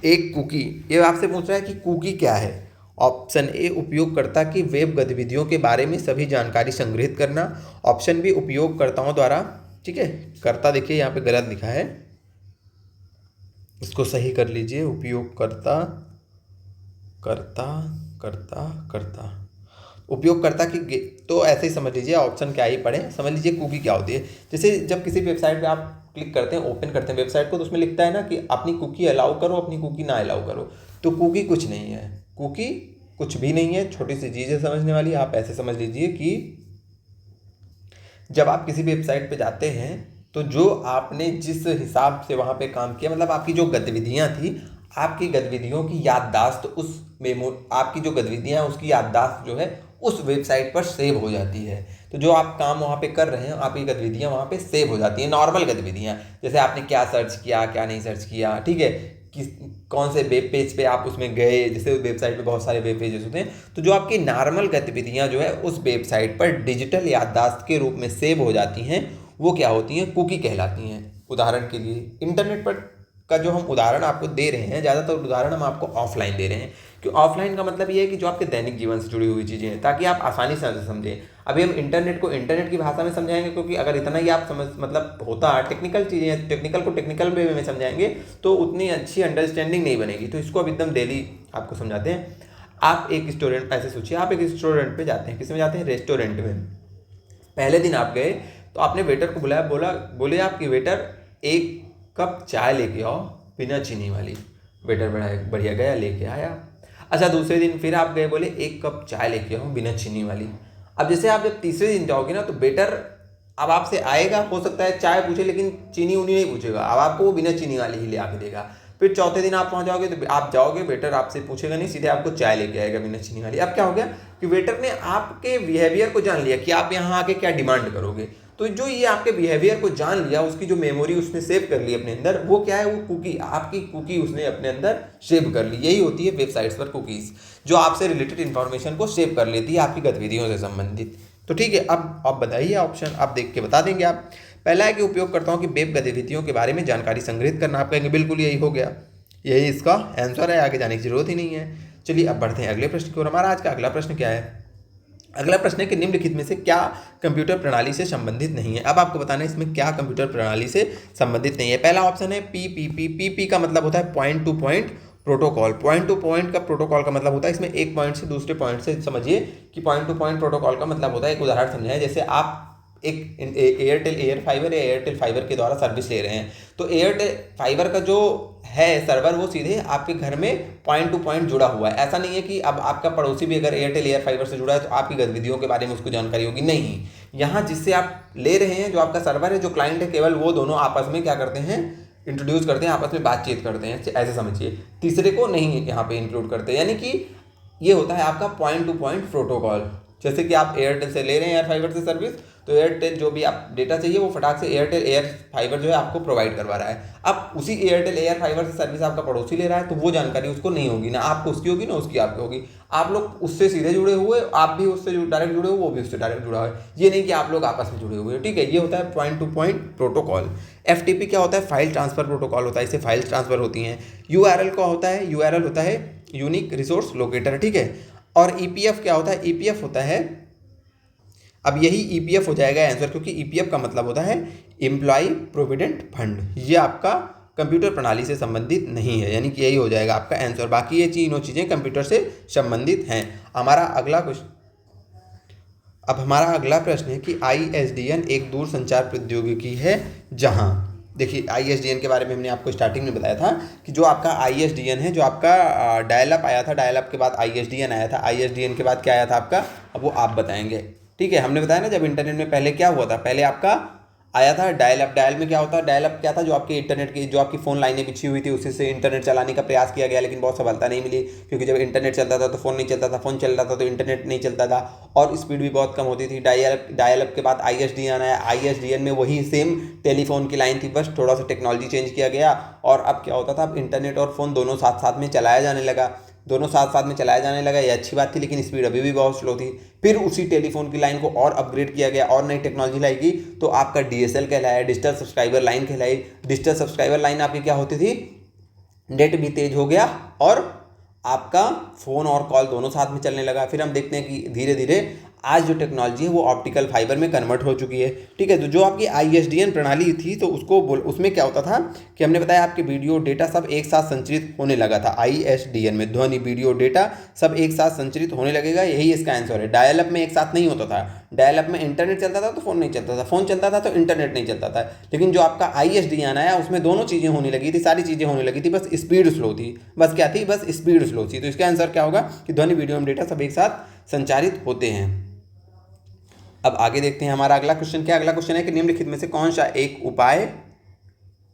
एक कुकी, ये आपसे पूछ रहा है कि कुकी क्या है। ऑप्शन ए उपयोगकर्ता की वेब गतिविधियों के बारे में सभी जानकारी संग्रहित करना। ऑप्शन बी उपयोगकर्ताओं द्वारा, ठीक है, कर्ता देखिए यहाँ पे गलत लिखा है, इसको सही कर लीजिए, उपयोगकर्ता कर्ता कर्ता कर्ता उपयोगकर्ता की, तो ऐसे ही समझ लीजिए, ऑप्शन क्या ही पढ़े, समझ लीजिए कुकी क्या होती है। जैसे जब किसी वेबसाइट पे आप क्लिक करते हैं, ओपन करते हैं वेबसाइट को, तो उसमें लिखता है ना कि अपनी कुकी अलाउ करो, अपनी कुकी ना अलाउ करो। तो कुकी कुछ नहीं है, कुकी कुछ भी नहीं है, छोटी सी चीज़ है समझने वाली। आप ऐसे समझ लीजिए कि जब आप किसी वेबसाइट पे जाते हैं तो जो आपने जिस हिसाब से वहाँ पे काम किया, मतलब आपकी जो गतिविधियाँ थी, आपकी गतिविधियों की याददाश्त आपकी जो गतिविधियाँ उसकी याददाश्त जो है उस वेबसाइट पर सेव हो जाती है। तो जो आप काम वहाँ पे कर रहे हैं, आपकी गतिविधियाँ वहाँ पे सेव हो जाती हैं, नॉर्मल गतिविधियाँ, जैसे आपने क्या सर्च किया, क्या नहीं सर्च किया, ठीक है, कौन से वेब पेज पे आप उसमें गए, जैसे वेबसाइट पे बहुत सारे वेब पेजेस होते हैं। तो जो आपकी नॉर्मल गतिविधियाँ जो है उस वेबसाइट पर डिजिटल याददाश्त के रूप में सेव हो जाती हैं, वो क्या होती हैं? कुकी कहलाती हैं। उदाहरण के लिए इंटरनेट पर का जो हम उदाहरण आपको दे रहे हैं, ज़्यादातर उदाहरण हम आपको ऑफलाइन दे रहे हैं, कि ऑफलाइन का मतलब ये है कि जो आपके दैनिक जीवन से जुड़ी हुई चीज़ें हैं, ताकि आप आसानी से समझें। अभी हम इंटरनेट को इंटरनेट की भाषा में समझाएंगे, क्योंकि अगर इतना ही आप समझ मतलब होता है, टेक्निकल चीज़ें, टेक्निकल को टेक्निकल वे में समझाएंगे तो उतनी अच्छी अंडरस्टैंडिंग नहीं बनेगी। तो इसको अब एकदम डेली आपको समझाते हैं। आप एक स्टूडेंट, ऐसे सोचिए, आप एक रेस्टोरेंट पे जाते हैं, किस में जाते हैं? रेस्टोरेंट में। पहले दिन आप गए तो आपने वेटर को बुलाया, बोले आप कि वेटर 1 कप चाय लेके आओ बिना चीनी वाली। वेटर बढ़िया गया, लेके आया। अच्छा, दूसरे दिन फिर आप गए, बोले 1 कप चाय लेके आओ बिना चीनी वाली। अब जैसे आप जब तीसरे दिन जाओगे ना, तो वेटर अब आपसे आएगा, हो सकता है चाय पूछे लेकिन चीनी उनी नहीं पूछेगा, अब आपको वो बिना चीनी वाली ही ले आके देगा। फिर चौथे दिन आप वहाँ जाओगे तो आप जाओगे, वेटर आपसे पूछेगा नहीं, सीधे आपको चाय लेके आएगा बिना चीनी वाली। अब क्या हो गया कि वेटर ने आपके बिहेवियर को जान लिया कि आप यहाँ आके क्या डिमांड करोगे। तो जो ये आपके बिहेवियर को जान लिया, उसकी जो मेमोरी उसने सेव कर ली अपने अंदर, वो क्या है? वो कुकी, आपकी कुकी उसने अपने अंदर सेव कर ली। यही होती है वेबसाइट्स पर कुकीज़, जो आपसे रिलेटेड इन्फॉर्मेशन को सेव कर लेती है, आपकी गतिविधियों से संबंधित। तो ठीक है, अब आप बताइए ऑप्शन, आप देख के बता देंगे आप। पहला है कि उपयोगकर्ताओं की वेब गतिविधियों के बारे में जानकारी संग्रहित करना। आप कहेंगे बिल्कुल यही हो गया, यही इसका आंसर है, आगे जाने की जरूरत ही नहीं है। चलिए अब बढ़ते हैं अगले प्रश्न की ओर। हमारा आज का अगला प्रश्न क्या है? अगला प्रश्न है कि निम्नलिखित में से क्या कंप्यूटर प्रणाली से संबंधित नहीं है। अब आपको बताना है इसमें क्या कंप्यूटर प्रणाली से संबंधित नहीं है। पहला ऑप्शन है पीपीपी का मतलब होता है point two point protocol. Point two point का प्रोटोकॉल का मतलब होता है, इसमें एक पॉइंट से दूसरे पॉइंट से समझिए कि पॉइंट टू पॉइंट प्रोटोकॉल का मतलब होता है, एक उदाहरण समझाएं, जैसे आप एक एयरटेल एयर फाइबर या एयरटेल फाइबर के द्वारा सर्विस ले रहे हैं, तो एयरटेल फाइबर का जो है सर्वर वो सीधे आपके घर में पॉइंट टू पॉइंट जुड़ा हुआ है। ऐसा नहीं है कि अब आपका पड़ोसी भी अगर एयरटेल एयर फाइबर से जुड़ा है तो आपकी गतिविधियों के बारे में उसको जानकारी होगी, नहीं। यहाँ जिससे आप ले रहे हैं, जो आपका सर्वर है, जो क्लाइंट है, केवल वो दोनों आपस में क्या करते हैं, इंट्रोड्यूस करते हैं, आपस में बातचीत करते हैं, ऐसे समझिए। तीसरे को नहीं यहाँ पे इंक्लूड करते, यानी कि ये होता है आपका पॉइंट टू पॉइंट प्रोटोकॉल। जैसे कि आप एयरटेल से ले रहे हैं एयर फाइबर से सर्विस, तो एयरटेल जो भी आप डेटा चाहिए वो फटाक से एयरटेल एयर फाइबर जो है आपको प्रोवाइड करवा रहा है। अब उसी एयरटेल एयर फाइबर से सर्विस आपका पड़ोसी ले रहा है, तो वो जानकारी उसको नहीं होगी, ना आपको उसकी होगी ना उसकी आपकी होगी। आप लोग उससे सीधे जुड़े हुए, आप भी उससे डायरेक्ट जुड़े हुए, वो भी उससे डायरेक्ट जुड़ा है, ये नहीं कि आप लोग आपस में जुड़े हुए, ठीक है। ये होता है point two point protocol. FTP क्या होता है? फाइल ट्रांसफर प्रोटोकॉल होता है, इससे फाइल ट्रांसफर होती हैं। यूआरएल का होता है, यूआरएल होता है यूनिक रिसोर्स लोकेटर, ठीक है। और ईपीएफ क्या होता है? ईपीएफ होता है, अब यही ईपीएफ हो जाएगा आंसर, क्योंकि ईपीएफ का मतलब होता है एम्प्लॉय प्रोविडेंट फंड। ये आपका कंप्यूटर प्रणाली से संबंधित नहीं है, यानी कि यही हो जाएगा आपका आंसर। बाकी ये तीनों चीज़ें कंप्यूटर से संबंधित हैं। हमारा अगला क्वेश्चन, अब हमारा अगला प्रश्न है कि आईएसडीएन एक दूर संचार प्रौद्योगिकी है जहां, देखिए आईएसडीएन के बारे में हमने आपको स्टार्टिंग में बताया था कि जो आपका आईएसडीएन है, जो आपका डायल अप आया था, डायल अप के बाद आईएसडीएन आया था, आईएसडीएन के बाद क्या आया था आपका, अब वो आप बताएंगे, ठीक है। हमने बताया ना जब इंटरनेट में पहले क्या हुआ था, पहले आपका आया था डायल अप। डायल में क्या होता है? डायल अप क्या था? जो आपके इंटरनेट की, जो आपकी फ़ोन लाइनें बिछी हुई थी, उसी से इंटरनेट चलाने का प्रयास किया गया, लेकिन बहुत सफलता नहीं मिली, क्योंकि जब इंटरनेट चलता था तो फ़ोन नहीं चलता था, फ़ोन चल रहा था तो इंटरनेट नहीं चलता था, और स्पीड भी बहुत कम होती थी। डायल अप के बाद आईएसडीएन आया। आईएसडीएन में वही सेम टेलीफोन की लाइन थी, बस थोड़ा सा टेक्नोलॉजी चेंज किया गया, और अब क्या होता था, अब इंटरनेट और फ़ोन दोनों साथ साथ में चलाया जाने लगा, दोनों साथ साथ में चलाया जाने लगा। ये अच्छी बात थी, लेकिन स्पीड अभी भी बहुत स्लो थी। फिर उसी टेलीफोन की लाइन को और अपग्रेड किया गया, और नई टेक्नोलॉजी लाई गई, तो आपका डीएसएल कहलाया, डिजिटल सब्सक्राइबर लाइन कहलाई। डिजिटल सब्सक्राइबर लाइन आपकी क्या होती थी? नेट भी तेज हो गया और आपका फ़ोन और कॉल दोनों साथ में चलने लगा। फिर हम देखते हैं कि धीरे धीरे आज जो टेक्नोलॉजी है वो ऑप्टिकल फाइबर में कन्वर्ट हो चुकी है, ठीक है। तो जो आपकी आईएसडीएन प्रणाली थी, तो उसमें क्या होता था कि हमने बताया आपके वीडियो डेटा सब एक साथ संचरित होने लगा था। आईएसडीएन में ध्वनि वीडियो डेटा सब एक साथ संचरित होने लगेगा, यही इसका आंसर है। डायल अप में एक साथ नहीं होता था, डायल अप में इंटरनेट चलता था तो फ़ोन नहीं चलता था, फ़ोन चलता था तो इंटरनेट नहीं चलता था। लेकिन जो आपका आईएसडीएन आया उसमें दोनों चीज़ें होने लगी थी, सारी चीज़ें होने लगी थी, बस स्पीड स्लो थी। बस क्या थी? बस स्पीड स्लो थी। तो इसका आंसर क्या होगा कि ध्वनि वीडियो एवं डेटा सब एक साथ संचारित होते हैं। अब आगे देखते हैं हमारा अगला क्वेश्चन क्या। अगला क्वेश्चन है कि निम्नलिखित में से कौन सा एक उपाय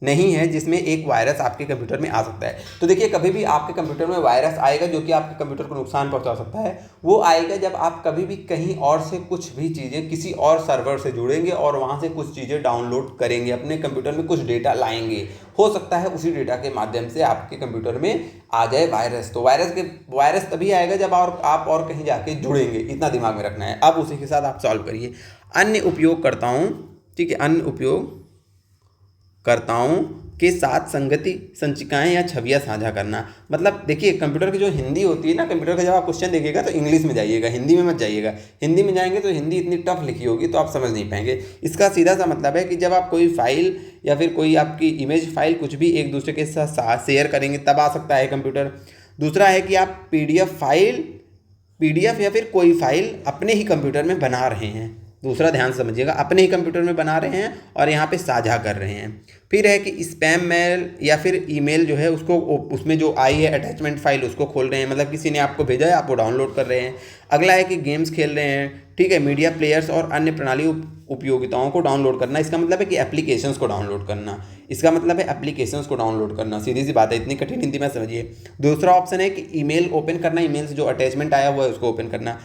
नहीं है जिसमें एक वायरस आपके कंप्यूटर में आ सकता है। तो देखिए, कभी भी आपके कंप्यूटर में वायरस आएगा जो कि आपके कंप्यूटर को नुकसान पहुंचा सकता है, वो आएगा जब आप कभी भी कहीं और से कुछ भी चीज़ें किसी और सर्वर से जुड़ेंगे और वहां से कुछ चीज़ें डाउनलोड करेंगे, अपने कंप्यूटर में कुछ डेटा लाएंगे। हो सकता है उसी डेटा के माध्यम से आपके कंप्यूटर में आ जाए वायरस। तो वायरस तभी आएगा जब आप और कहीं जाके जुड़ेंगे, इतना दिमाग में रखना है। अब उसी के साथ आप सॉल्व करिए। अन्य उपयोगकर्ताओं, ठीक है, अन्य उपयोगकर्ताओं के साथ संगति संचिकाएं या छवियां साझा करना। मतलब देखिए, कंप्यूटर की जो हिंदी होती है ना, कंप्यूटर का जब आप क्वेश्चन देखिएगा तो इंग्लिश में जाइएगा, हिंदी में मत जाइएगा। हिंदी में जाएंगे तो हिंदी इतनी टफ लिखी होगी तो आप समझ नहीं पाएंगे। इसका सीधा सा मतलब है कि जब आप कोई फाइल या फिर कोई आपकी इमेज फाइल कुछ भी एक दूसरे के साथ शेयर करेंगे तब आ सकता है कंप्यूटर। दूसरा है कि आप पीडीएफ या फिर कोई फाइल अपने ही कंप्यूटर में बना रहे हैं। दूसरा ध्यान समझिएगा, अपने ही कंप्यूटर में बना रहे हैं और यहाँ पे साझा कर रहे हैं। फिर है कि स्पैम मेल या फिर ईमेल जो है उसको, उसमें जो आई है अटैचमेंट फाइल, उसको खोल रहे हैं, मतलब किसी ने आपको भेजा है, आप वो डाउनलोड कर रहे हैं। अगला है कि गेम्स खेल रहे हैं, ठीक है, मीडिया प्लेयर्स और अन्य प्रणाली उपयोगिताओं को डाउनलोड करना। इसका मतलब है कि एप्लीकेशंस को डाउनलोड करना, इसका मतलब है एप्लीकेशंस को डाउनलोड करना। सीधी सी बात है, इतनी कठिन हिंदी में समझिए। दूसरा ऑप्शन है कि ईमेल ओपन करना, ईमेल से जो अटैचमेंट आया हुआ है उसको ओपन करना।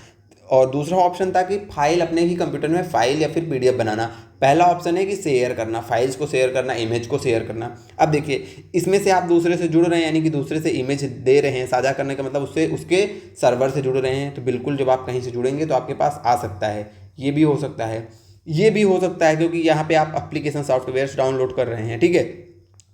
और दूसरा ऑप्शन था कि फाइल अपने ही कंप्यूटर में फाइल या फिर पीडीएफ बनाना। पहला ऑप्शन है कि शेयर करना, फाइल्स को शेयर करना, इमेज को शेयर करना। अब देखिए, इसमें से आप दूसरे से जुड़ रहे हैं, यानी कि दूसरे से इमेज दे रहे हैं, साझा करने का मतलब उससे उसके सर्वर से जुड़ रहे हैं, तो बिल्कुल जब आप कहीं से जुड़ेंगे तो आपके पास आ सकता है, ये भी हो सकता है। ये भी हो सकता है क्योंकि यहाँ पे आप एप्लीकेशन सॉफ्टवेयर डाउनलोड कर रहे हैं, ठीक है।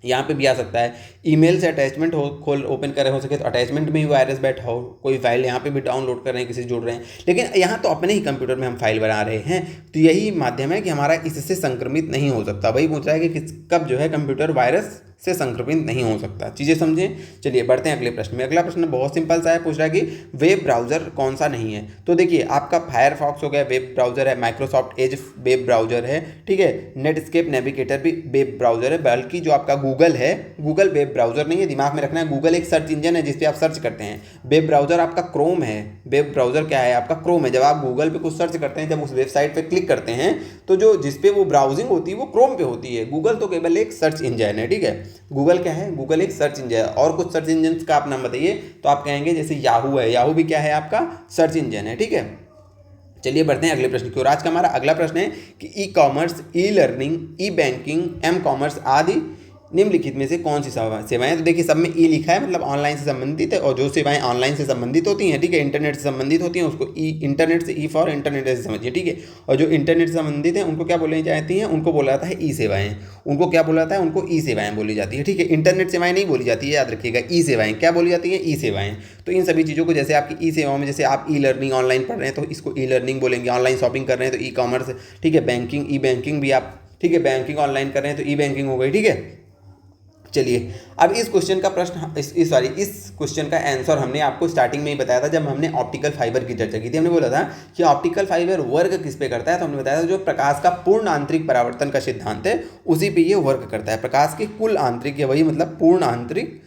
यहाँ पे भी आ सकता है ईमेल से अटैचमेंट हो खोल ओपन कर रहे हो सके तो अटैचमेंट में ही वायरस बैठा हो, कोई फाइल यहाँ पे भी डाउनलोड कर रहे हैं, किसी से जुड़ रहे हैं, लेकिन यहाँ तो अपने ही कंप्यूटर में हम फाइल बना रहे हैं। तो यही माध्यम है कि हमारा इससे संक्रमित नहीं हो सकता। वही पूछ रहा है कि कब जो है कंप्यूटर वायरस से संक्रमित नहीं हो सकता। चीज़ें समझें। चलिए बढ़ते हैं अगले प्रश्न में। अगला प्रश्न बहुत सिंपल सा है, पूछ रहा है कि वेब ब्राउज़र कौन सा नहीं है। तो देखिए आपका फायरफॉक्स हो गया वेब ब्राउज़र है, माइक्रोसॉफ्ट एज वेब ब्राउज़र है, ठीक है, नेटस्केप नेविगेटर भी वेब ब्राउज़र है, बल्कि जो आपका गूगल है, गूगल वेब ब्राउज़र नहीं है, दिमाग में रखना है। गूगल एक सर्च इंजन है जिस पे आप सर्च करते हैं। वेब ब्राउज़र आपका क्रोम है। वेब ब्राउज़र क्या है आपका? क्रोम है। जब आप गूगल पे कुछ सर्च करते हैं, जब उस वेबसाइट पे क्लिक करते हैं तो जो जिस पे वो ब्राउजिंग होती है वो क्रोम पे होती है। गूगल तो केवल एक सर्च इंजन है, ठीक है। गूगल क्या है? गूगल एक सर्च इंजन है। और कुछ सर्च इंजन का आप नाम बताइए तो आप कहेंगे जैसे याहू है, याहू भी क्या है आपका? सर्च इंजन है, ठीक है। चलिए बढ़ते हैं अगले प्रश्न की ओर। आज का हमारा अगला प्रश्न है कि ई कॉमर्स, ई लर्निंग, ई बैंकिंग, एम कॉमर्स आदि निम्नलिखित में से कौन सी सेवाएं? तो देखिए सब में ई लिखा है, मतलब ऑनलाइन से संबंधित है, और जो सेवाएं ऑनलाइन से संबंधित होती हैं, ठीक है, इंटरनेट से संबंधित होती हैं, उसको ई, इंटरनेट से ई फॉर इंटरनेट से समझिए, ठीक है। और जो इंटरनेट से संबंधित हैं उनको क्या बोली जाती हैं? उनको बोला जाता है ई सेवाएं। उनको क्या बोला जाता है? उनको ई सेवाएं बोली जाती है, ठीक है। इंटरनेट सेवाएं नहीं बोली जाती है, याद रखिएगा। ई सेवाएं क्या बोली जाती हैं? ई सेवाएं। तो इन सभी चीज़ों को, जैसे आपकी ई सेवाओं में, जैसे आप ई लर्निंग ऑनलाइन पढ़ रहे हैं तो इसको ई लर्निंग बोलेंगे, ऑनलाइन शॉपिंग कर रहे हैं तो ई कॉमर्स, ठीक है, बैंकिंग, ई बैंकिंग भी आप, ठीक है, बैंकिंग ऑनलाइन कर रहे हैं तो ई बैंकिंग हो गई, ठीक है। चलिए अब इस क्वेश्चन का प्रश्न, इस क्वेश्चन का आंसर हमने आपको स्टार्टिंग में ही बताया था जब हमने ऑप्टिकल फाइबर की चर्चा की थी। हमने बोला था कि ऑप्टिकल फाइबर वर्क किस पे करता है, तो हमने बताया था जो प्रकाश का पूर्ण आंतरिक परावर्तन का सिद्धांत है उसी पे ये वर्क करता है। प्रकाश के कुल आंतरिक, या वही मतलब पूर्ण आंतरिक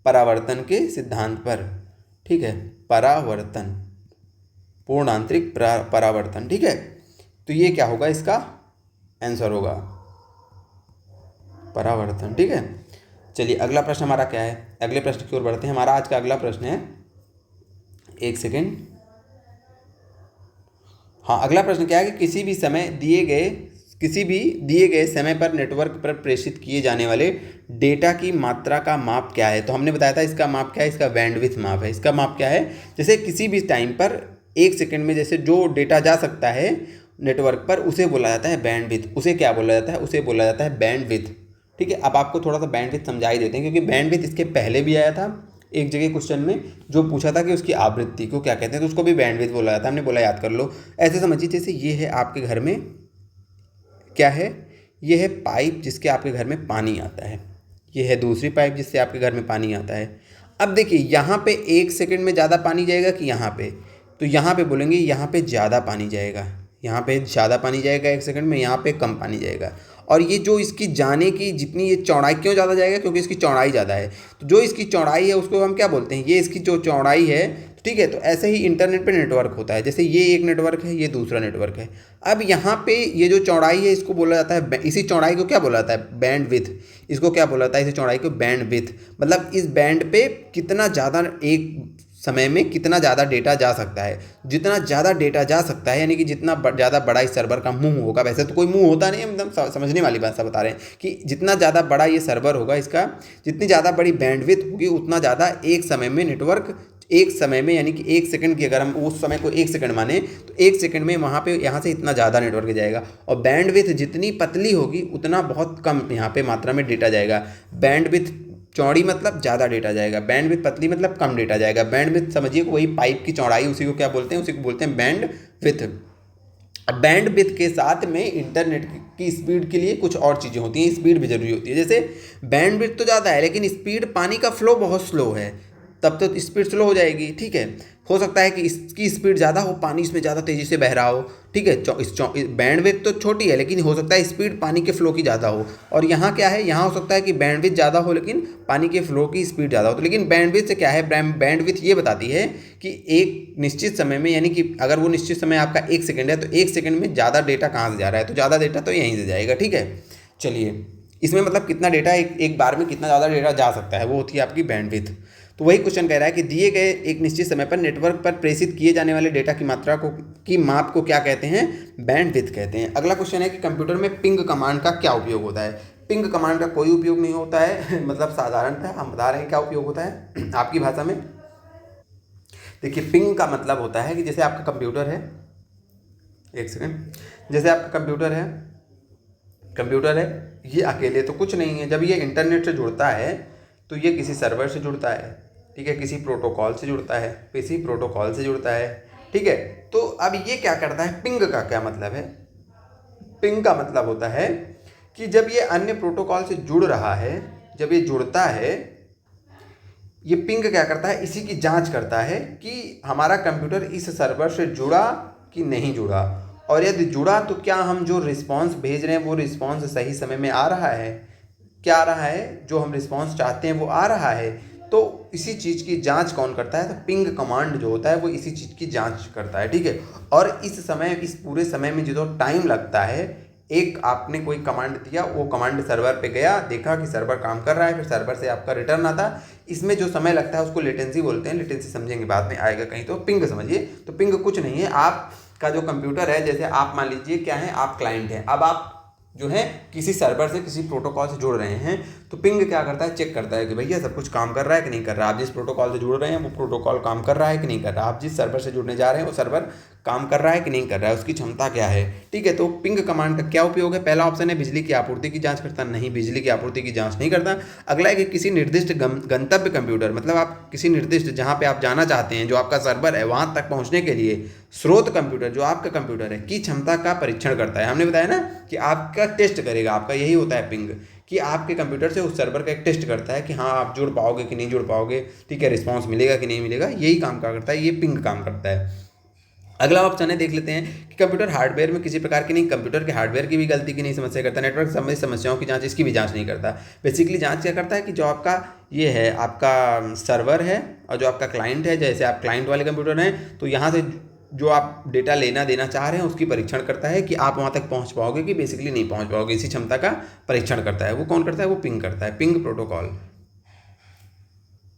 परावर्तन के सिद्धांत पर, ठीक है, परावर्तन, पूर्ण आंतरिक परावर्तन, ठीक है। तो ये क्या होगा? इसका आंसर होगा परावर्तन, ठीक है। चलिए अगला प्रश्न हमारा क्या है? अगले प्रश्न की ओर बढ़ते हैं। हमारा आज का अगला प्रश्न है, एक सेकेंड, हाँ, अगला प्रश्न क्या है कि किसी भी दिए गए समय पर नेटवर्क पर प्रेषित किए जाने वाले डेटा की मात्रा का माप क्या है? तो हमने बताया था इसका माप क्या है? इसका बैंडविड्थ माप है। इसका माप क्या है? जैसे किसी भी टाइम पर 1 सेकंड में जैसे जो डेटा जा सकता है नेटवर्क पर, उसे बोला जाता है बैंडविड्थ। उसे क्या बोला जाता है? उसे बोला जाता है बैंडविड्थ, ठीक है। अब आपको थोड़ा सा बैंडविड्थ समझा ही देते हैं, क्योंकि बैंडविड्थ इसके पहले भी आया था एक जगह क्वेश्चन में, जो पूछा था कि उसकी आवृत्ति को क्या कहते हैं, तो उसको भी बैंडविड्थ बोला जाता है। हमने बोला याद कर लो। ऐसे समझिए जैसे ये है आपके घर में, क्या है? ये है पाइप जिसके आपके घर में पानी आता है। ये है दूसरी पाइप जिससे आपके घर में पानी आता है। अब देखिए यहाँ पे 1 सेकंड में ज़्यादा पानी जाएगा कि यहाँ पे? तो यहाँ पे बोलेंगे यहाँ पे ज़्यादा पानी जाएगा, यहाँ पे ज़्यादा पानी जाएगा 1 सेकंड में, यहाँ पे कम पानी जाएगा। और ये जो इसकी जाने की जितनी ये चौड़ाई, क्यों ज़्यादा जाएगा? क्योंकि इसकी चौड़ाई ज़्यादा है। तो जो इसकी चौड़ाई है उसको हम क्या बोलते हैं? ये इसकी जो चौड़ाई है, ठीक है। तो ऐसे ही इंटरनेट पे नेटवर्क होता है। जैसे ये एक नेटवर्क है, ये दूसरा नेटवर्क है। अब यहाँ पे ये जो चौड़ाई है इसको बोला जाता है, इसी चौड़ाई को क्या बोला जाता है? बैंडविड्थ। इसको क्या बोला जाता है? इसी चौड़ाई को बैंडविड्थ। मतलब इस बैंड पे कितना ज़्यादा एक समय में कितना ज़्यादा डेटा जा सकता है। जितना ज़्यादा डेटा जा सकता है यानी कि जितना ज़्यादा बड़ा इस सर्वर का मुंह होगा, वैसे तो कोई मुंह होता नहीं है, मतलब समझने वाली बात सब बता रहे हैं कि जितना ज़्यादा बड़ा ये सर्वर होगा, इसका जितनी ज़्यादा बड़ी बैंडविड्थ होगी उतना ज़्यादा एक समय में नेटवर्क, एक समय में यानी कि 1 सेकंड की, अगर हम उस समय को 1 सेकंड माने तो 1 सेकंड में वहाँ पे यहाँ से इतना ज़्यादा नेटवर्क जाएगा। और बैंडविड्थ जितनी पतली होगी उतना बहुत कम यहाँ पे मात्रा में डेटा जाएगा। बैंडविड्थ चौड़ी मतलब ज़्यादा डेटा जाएगा, बैंडविड्थ पतली मतलब कम डेटा जाएगा। बैंडविड्थ समझिए वही पाइप की चौड़ाई, उसी को क्या बोलते हैं? उसी को बोलते हैं बैंडविड्थ। अब बैंडविड्थ के साथ में इंटरनेट की स्पीड के लिए कुछ और चीज़ें होती हैं, स्पीड भी जरूरी होती है। जैसे बैंडविड्थ तो ज़्यादा है लेकिन स्पीड, पानी का फ्लो बहुत स्लो है, तब तो स्पीड स्लो हो जाएगी, ठीक है। हो सकता है कि इसकी स्पीड ज़्यादा हो, पानी इसमें ज़्यादा तेज़ी से बह रहा हो, ठीक है। बैंडविड्थ तो छोटी है लेकिन हो सकता है स्पीड पानी के फ्लो की ज़्यादा हो। और यहाँ क्या है? यहाँ हो सकता है कि बैंडविड्थ ज़्यादा हो लेकिन पानी के फ्लो की स्पीड ज़्यादा हो। तो लेकिन बैंडविड्थ से क्या है? बैंडविड्थ ये बताती है कि एक निश्चित समय में, यानी कि अगर वो निश्चित समय आपका 1 सेकंड है तो 1 सेकंड में ज़्यादा डेटा कहाँ से जा रहा है? तो ज़्यादा डेटा तो यहीं से जाएगा, ठीक है। चलिए इसमें मतलब कितना डेटा एक बार में कितना ज़्यादा डेटा जा सकता है, वो होती है आपकी बैंडविड्थ। तो वही क्वेश्चन कह रहा है कि दिए गए एक निश्चित समय पर नेटवर्क पर प्रेषित किए जाने वाले डेटा की मात्रा को, की माप को क्या कहते हैं? बैंडविड्थ कहते हैं। अगला क्वेश्चन है कि कंप्यूटर में पिंग कमांड का क्या उपयोग होता है? पिंग कमांड का कोई उपयोग नहीं होता है मतलब साधारणतः हम बता रहे हैं क्या उपयोग होता है आपकी भाषा में। देखिए पिंग का मतलब होता है कि जैसे आपका कंप्यूटर है, एक सेकंड, जैसे आपका कंप्यूटर है, ये अकेले तो कुछ नहीं है। जब ये इंटरनेट से जुड़ता है तो ये किसी सर्वर से जुड़ता है, ठीक है, किसी प्रोटोकॉल से जुड़ता है, ठीक है। तो अब ये क्या करता है, पिंग का क्या मतलब है? पिंग का मतलब होता है कि जब ये अन्य प्रोटोकॉल से जुड़ रहा है, जब ये जुड़ता है, ये पिंग क्या करता है, इसी की जांच करता है कि हमारा कंप्यूटर इस सर्वर से जुड़ा कि नहीं जुड़ा, और यदि जुड़ा तो क्या हम जो रिस्पांस भेज रहे हैं वो रिस्पांस सही समय में आ रहा है, क्या आ रहा है, जो हम रिस्पांस चाहते हैं वो आ रहा है। तो इसी चीज़ की जांच कौन करता है? तो पिंग कमांड जो होता है वो इसी चीज़ की जांच करता है, ठीक है। और इस पूरे समय में जो टाइम लगता है, एक आपने कोई कमांड दिया, वो कमांड सर्वर पे गया, देखा कि सर्वर काम कर रहा है, फिर सर्वर से आपका रिटर्न आता, इसमें जो समय लगता है उसको लेटेंसी बोलते हैं। लेटेंसी समझेंगे बाद में आएगा कहीं, तो पिंग समझिए। तो पिंग कुछ नहीं है, आपका जो कंप्यूटर है, जैसे आप मान लीजिए क्या है, आप क्लाइंट हैं, अब आप जो है किसी सर्वर से किसी प्रोटोकॉल से जुड़ रहे हैं, तो पिंग क्या करता है, चेक करता है कि भैया सब कुछ काम कर रहा है कि नहीं कर रहा। आप जिस प्रोटोकॉल से जुड़ रहे हैं वो प्रोटोकॉल काम कर रहा है कि नहीं कर रहा। आप जिस सर्वर से जुड़ने जा रहे हैं वो सर्वर काम कर रहा है कि नहीं कर रहा है, उसकी क्षमता क्या है, ठीक है। तो पिंग कमांड का क्या उपयोग है? पहला ऑप्शन है बिजली की आपूर्ति की जांच करता, नहीं, बिजली की आपूर्ति की जांच नहीं करता। अगला है कि किसी निर्दिष्ट गंतव्य कंप्यूटर, मतलब आप किसी निर्दिष्ट जहां पे आप जाना चाहते हैं, जो आपका सर्वर है, वहां तक पहुंचने के लिए स्रोत कंप्यूटर, जो आपका कंप्यूटर है, की क्षमता का परीक्षण करता है। हमने बताया ना कि आपका टेस्ट करेगा, आपका यही होता है पिंग, कि आपके कंप्यूटर से उस सर्वर का एक टेस्ट करता है कि हाँ आप जुड़ पाओगे कि नहीं जुड़ पाओगे, ठीक है, रिस्पांस मिलेगा कि नहीं मिलेगा, यही काम क्या करता है, ये पिंग काम करता है। अगला ऑप्शन है, देख लेते हैं कि कंप्यूटर हार्डवेयर में किसी प्रकार की नहीं, कंप्यूटर के हार्डवेयर की भी गलती की नहीं समस्या करता, नेटवर्क संबंधित समस्याओं की जांच, इसकी भी जांच नहीं करता। बेसिकली जांच क्या करता है कि जो आपका ये है, आपका सर्वर है और जो आपका क्लाइंट है, जैसे आप क्लाइंट वाले कंप्यूटर हैं, तो यहाँ से जो आप डेटा लेना देना चाह रहे हैं उसकी परीक्षण करता है कि आप वहाँ तक पहुँच पाओगे कि बेसिकली नहीं पहुँच पाओगे, इसी क्षमता का परीक्षण करता है। वो कौन करता है? वो पिंग करता है, ping protocol,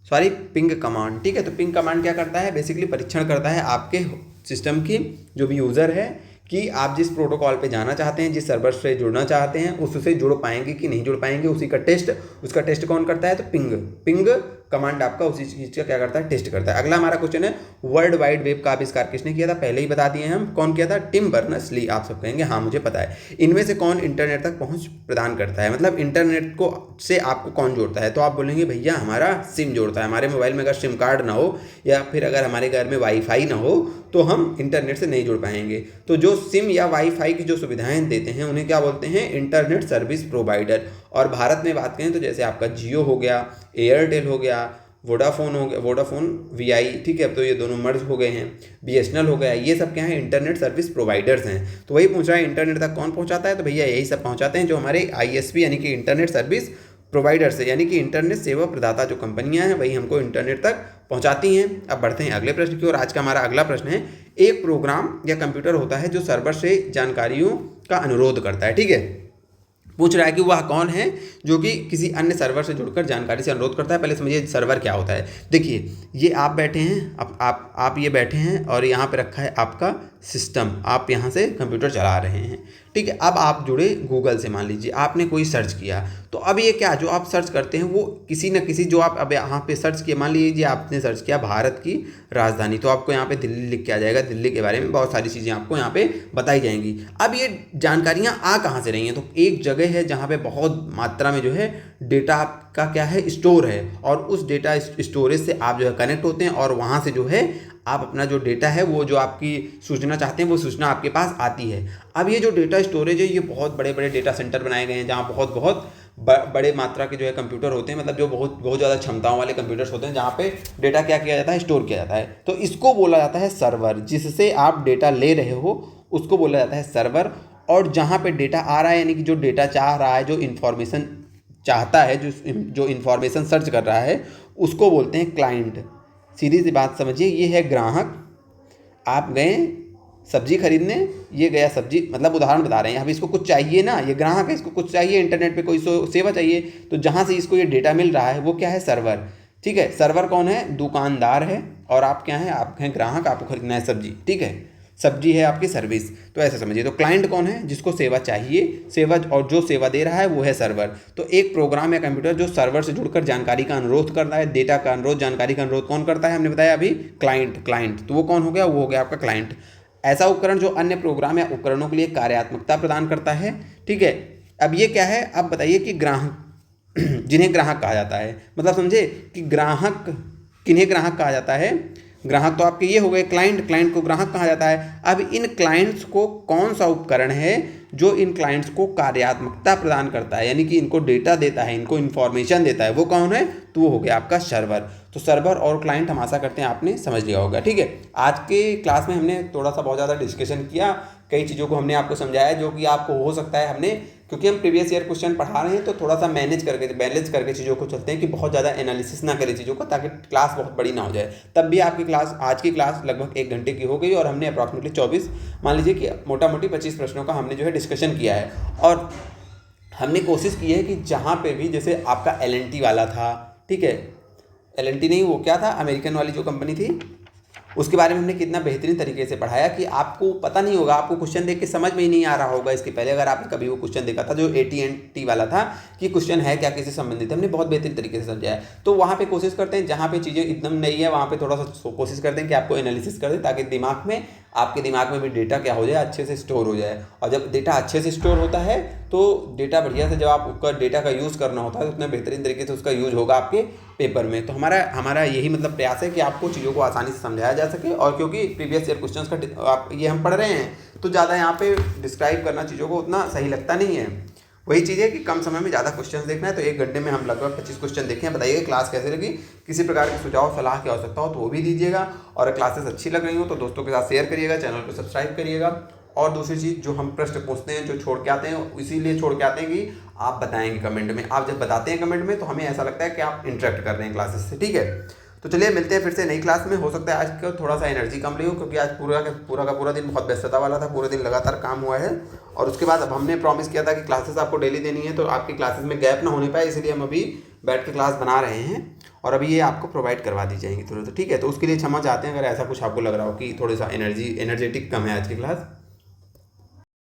sorry ping command, ठीक है। तो पिंग कमांड क्या करता है? बेसिकली परीक्षण करता है आपके सिस्टम की, जो भी यूज़र है, कि आप जिस प्रोटोकॉल पे जाना चाहते हैं, जिस सर्वर से जुड़ना चाहते हैं, उससे जुड़ पाएंगे कि नहीं जुड़ पाएंगे, उसी का टेस्ट, उसका टेस्ट कौन करता है? तो पिंग कमांड आपका उसी चीज़ का क्या करता है? टेस्ट करता है। अगला हमारा क्वेश्चन है, वर्ल्ड वाइड वेब का आविष्कार किसने किया था? पहले ही बता दिए हम, कौन किया था? Tim Berners Lee. आप सब कहेंगे हाँ मुझे पता है। इनमें से कौन इंटरनेट तक पहुंच प्रदान करता है, मतलब इंटरनेट को से आपको कौन जोड़ता है? तो आप बोलेंगे भैया हमारा सिम जोड़ता है, हमारे मोबाइल में अगर सिम कार्ड ना हो या फिर अगर हमारे घर में वाईफाई ना हो तो हम इंटरनेट से नहीं जुड़ पाएंगे। तो जो सिम या वाईफाई की जो सुविधाएं देते हैं उन्हें क्या बोलते हैं? Internet service provider. और भारत में बात करें तो जैसे आपका जियो हो गया, एयरटेल हो गया, वोडाफोन हो गया, वोडाफोन वीआई, ठीक है, अब तो ये दोनों मर्ज हो गए हैं, बीएसएनएल हो गया, ये सब क्या है? इंटरनेट सर्विस प्रोवाइडर्स हैं। तो वही पूछ रहा है इंटरनेट तक कौन पहुंचाता है? तो भैया यही सब पहुंचाते हैं जो हमारे आईएसपी यानी कि इंटरनेट सर्विस प्रोवाइडर्स है, यानी कि इंटरनेट सेवा प्रदाता जो कंपनियां हैं वही हमको इंटरनेट तक पहुंचाती हैं। अब बढ़ते हैं अगले प्रश्न की ओर। आज का हमारा अगला प्रश्न है, एक प्रोग्राम या कंप्यूटर होता है जो सर्वर से जानकारियों का अनुरोध करता है, ठीक है। पूछ रहा है कि वह कौन है जो कि किसी अन्य सर्वर से जुड़कर जानकारी से अनुरोध करता है। पहले समझिए सर्वर क्या होता है। देखिए ये आप बैठे हैं, आप ये बैठे हैं और यहाँ पे रखा है आपका सिस्टम, आप यहाँ से कंप्यूटर चला रहे हैं, ठीक है। अब आप जुड़े गूगल से, मान लीजिए आपने कोई सर्च किया, तो अब ये क्या जो आप सर्च करते हैं वो किसी न किसी, जो आप अब यहाँ पे सर्च किया, मान लीजिए आपने सर्च किया भारत की राजधानी, तो आपको यहाँ पे दिल्ली लिख के आ जाएगा, दिल्ली के बारे में बहुत सारी चीज़ें आपको यहाँ पे बताई जाएंगी। अब ये जानकारियाँ आ कहाँ से रही हैं? तो एक जगह है जहाँ पे बहुत मात्रा में जो है डेटा का क्या है? स्टोर है, और उस डेटा स्टोरेज से आप जो है कनेक्ट होते हैं और वहाँ से जो है आप अपना जो डेटा है, वो जो आपकी सूचना चाहते हैं वो सूचना आपके पास आती है। अब ये जो डेटा स्टोरेज है, ये बहुत बड़े बड़े डेटा सेंटर बनाए गए हैं जहाँ बहुत बहुत बड़े मात्रा के जो है कंप्यूटर होते हैं, मतलब जो बहुत बहुत ज़्यादा क्षमताओं वाले कंप्यूटर्स होते हैं, जहाँ पे डेटा क्या किया जाता है? स्टोर किया जाता है। तो इसको बोला जाता है सर्वर, जिससे आप डेटा ले रहे हो उसको बोला जाता है सर्वर। और जहाँ पे डेटा आ रहा है, यानी कि जो डेटा चाह रहा है, जो इन्फॉर्मेशन चाहता है, जो इन्फॉर्मेशन सर्च कर रहा है, उसको बोलते हैं क्लाइंट। सीधी सी बात समझिए, ये है ग्राहक, आप गए सब्जी खरीदने, ये गया सब्जी, मतलब उदाहरण बता रहे हैं, अब इसको कुछ चाहिए ना, ये ग्राहक है, इसको कुछ चाहिए, इंटरनेट पे कोई सेवा चाहिए, तो जहाँ से इसको ये डेटा मिल रहा है वो क्या है? सर्वर, ठीक है। सर्वर कौन है? दुकानदार है, और आप क्या हैं? आप हैं ग्राहक, आपको खरीदना है सब्जी, ठीक है, सब्जी है आपकी सर्विस। तो ऐसा समझिए, तो क्लाइंट कौन है? जिसको सेवा चाहिए, सेवा, और जो सेवा दे रहा है वो है सर्वर। तो एक प्रोग्राम या कंप्यूटर जो सर्वर से जुड़कर जानकारी का अनुरोध करता है, डेटा का अनुरोध, जानकारी का अनुरोध कौन करता है? हमने बताया अभी क्लाइंट। तो वो कौन हो गया? वो हो गया आपका क्लाइंट। ऐसा उपकरण जो अन्य प्रोग्राम या उपकरणों के लिए कार्यात्मकता प्रदान करता है। ठीक है, अब ये क्या है, अब बताइए कि ग्राहक जिन्हें ग्राहक कहा जाता है, मतलब समझे कि ग्राहक किन्हें ग्राहक कहा जाता है। ग्राहक तो आपके ये हो गए क्लाइंट, क्लाइंट को ग्राहक कहा जाता है। अब इन क्लाइंट्स को कौन सा उपकरण है जो इन क्लाइंट्स को कार्यात्मकता प्रदान करता है, यानी कि इनको डेटा देता है, इनको इन्फॉर्मेशन देता है, वो कौन है, तो वो हो गया आपका सर्वर। तो सर्वर और क्लाइंट हम आशा करते हैं आपने समझ लिया होगा। ठीक है, आज के क्लास में हमने थोड़ा सा बहुत ज़्यादा डिस्कशन किया, कई चीज़ों को हमने आपको समझाया जो कि आपको हो सकता है हमने, क्योंकि हम प्रीवियस ईयर क्वेश्चन पढ़ा रहे हैं तो थोड़ा सा बैलेंस करके चीज़ों को चलते हैं कि बहुत ज़्यादा एनालिसिस ना करें चीज़ों को, ताकि क्लास बहुत बड़ी ना हो जाए। तब भी आपकी क्लास, आज की क्लास लगभग 1 घंटे की हो गई और हमने अप्रॉक्सीमेटली 24, मान लीजिए कि मोटा मोटी 25 प्रश्नों का हमने जो है डिस्कशन किया है। और हमने कोशिश की है कि जहाँ पे भी, जैसे आपका L&T वाला था, ठीक है, L&T नहीं, वो क्या था, अमेरिकन वाली जो कंपनी थी, उसके बारे में हमने कितना बेहतरीन तरीके से पढ़ाया कि आपको पता नहीं होगा, आपको क्वेश्चन देख के समझ में ही नहीं आ रहा होगा इसके पहले, अगर आपने कभी वो क्वेश्चन देखा था जो AT&T वाला था कि क्वेश्चन है क्या, किससे संबंधित है, हमने बहुत बेहतरीन तरीके से समझाया। तो वहाँ पे कोशिश करते हैं जहाँ पे चीज़ें एकदम नई है वहाँ पे थोड़ा सा कोशिश करते हैं कि आपको एनालिसिस कर दें, ताकि आपके दिमाग में भी डेटा क्या हो जाए, अच्छे से स्टोर हो जाए। और जब डेटा अच्छे से स्टोर होता है तो डेटा बढ़िया से, जब आप उसका डेटा का यूज़ करना होता है तो उतना बेहतरीन तरीके से उसका यूज़ होगा आपके पेपर में। तो हमारा यही मतलब प्रयास है कि आपको चीज़ों को आसानी से समझाया जा सके। और क्योंकि प्रीवियस ईयर क्वेश्चंस का आप ये हम पढ़ रहे हैं तो ज़्यादा यहाँ पे डिस्क्राइब करना चीज़ों को उतना सही लगता नहीं है। वही चीज़ है कि कम समय में ज़्यादा क्वेश्चन देखना है, तो 1 घंटे में हम लगभग 25 क्वेश्चन देखें। बताइएगा क्लास कैसे लगी, किसी प्रकार की सुझाव सलाह की आवश्यकता हो तो वो भी दीजिएगा, और क्लासेस अच्छी लग रही हो तो दोस्तों के साथ शेयर करिएगा, चैनल को सब्सक्राइब करिएगा। और दूसरी चीज़, जो हम प्रश्न पूछते हैं, जो छोड़ के आते हैं, इसीलिए छोड़ के आते हैं कि आप बताएंगे कमेंट में। आप जब बताते हैं कमेंट में तो हमें ऐसा लगता है कि आप इंटरेक्ट कर रहे हैं क्लासेस से। ठीक है, तो चलिए मिलते हैं फिर से नई क्लास में। हो सकता है आज का थोड़ा सा एनर्जी कम रही हो, क्योंकि आज पूरा का पूरा दिन बहुत व्यस्तता वाला था, पूरे दिन लगातार काम हुआ है। और उसके बाद अब हमने प्रॉमिस किया था कि क्लासेस आपको डेली देनी है, तो आपकी क्लासेस में गैप ना होने पाए, इसलिए हम अभी बैठ के क्लास बना रहे हैं और अभी ये आपको प्रोवाइड करवा दी जाएंगी तुरंत। ठीक है, तो उसके लिए क्षमा चाहते हैं अगर ऐसा कुछ आपको लग रहा हो कि थोड़ा सा एनर्जेटिक कम है आज की क्लास।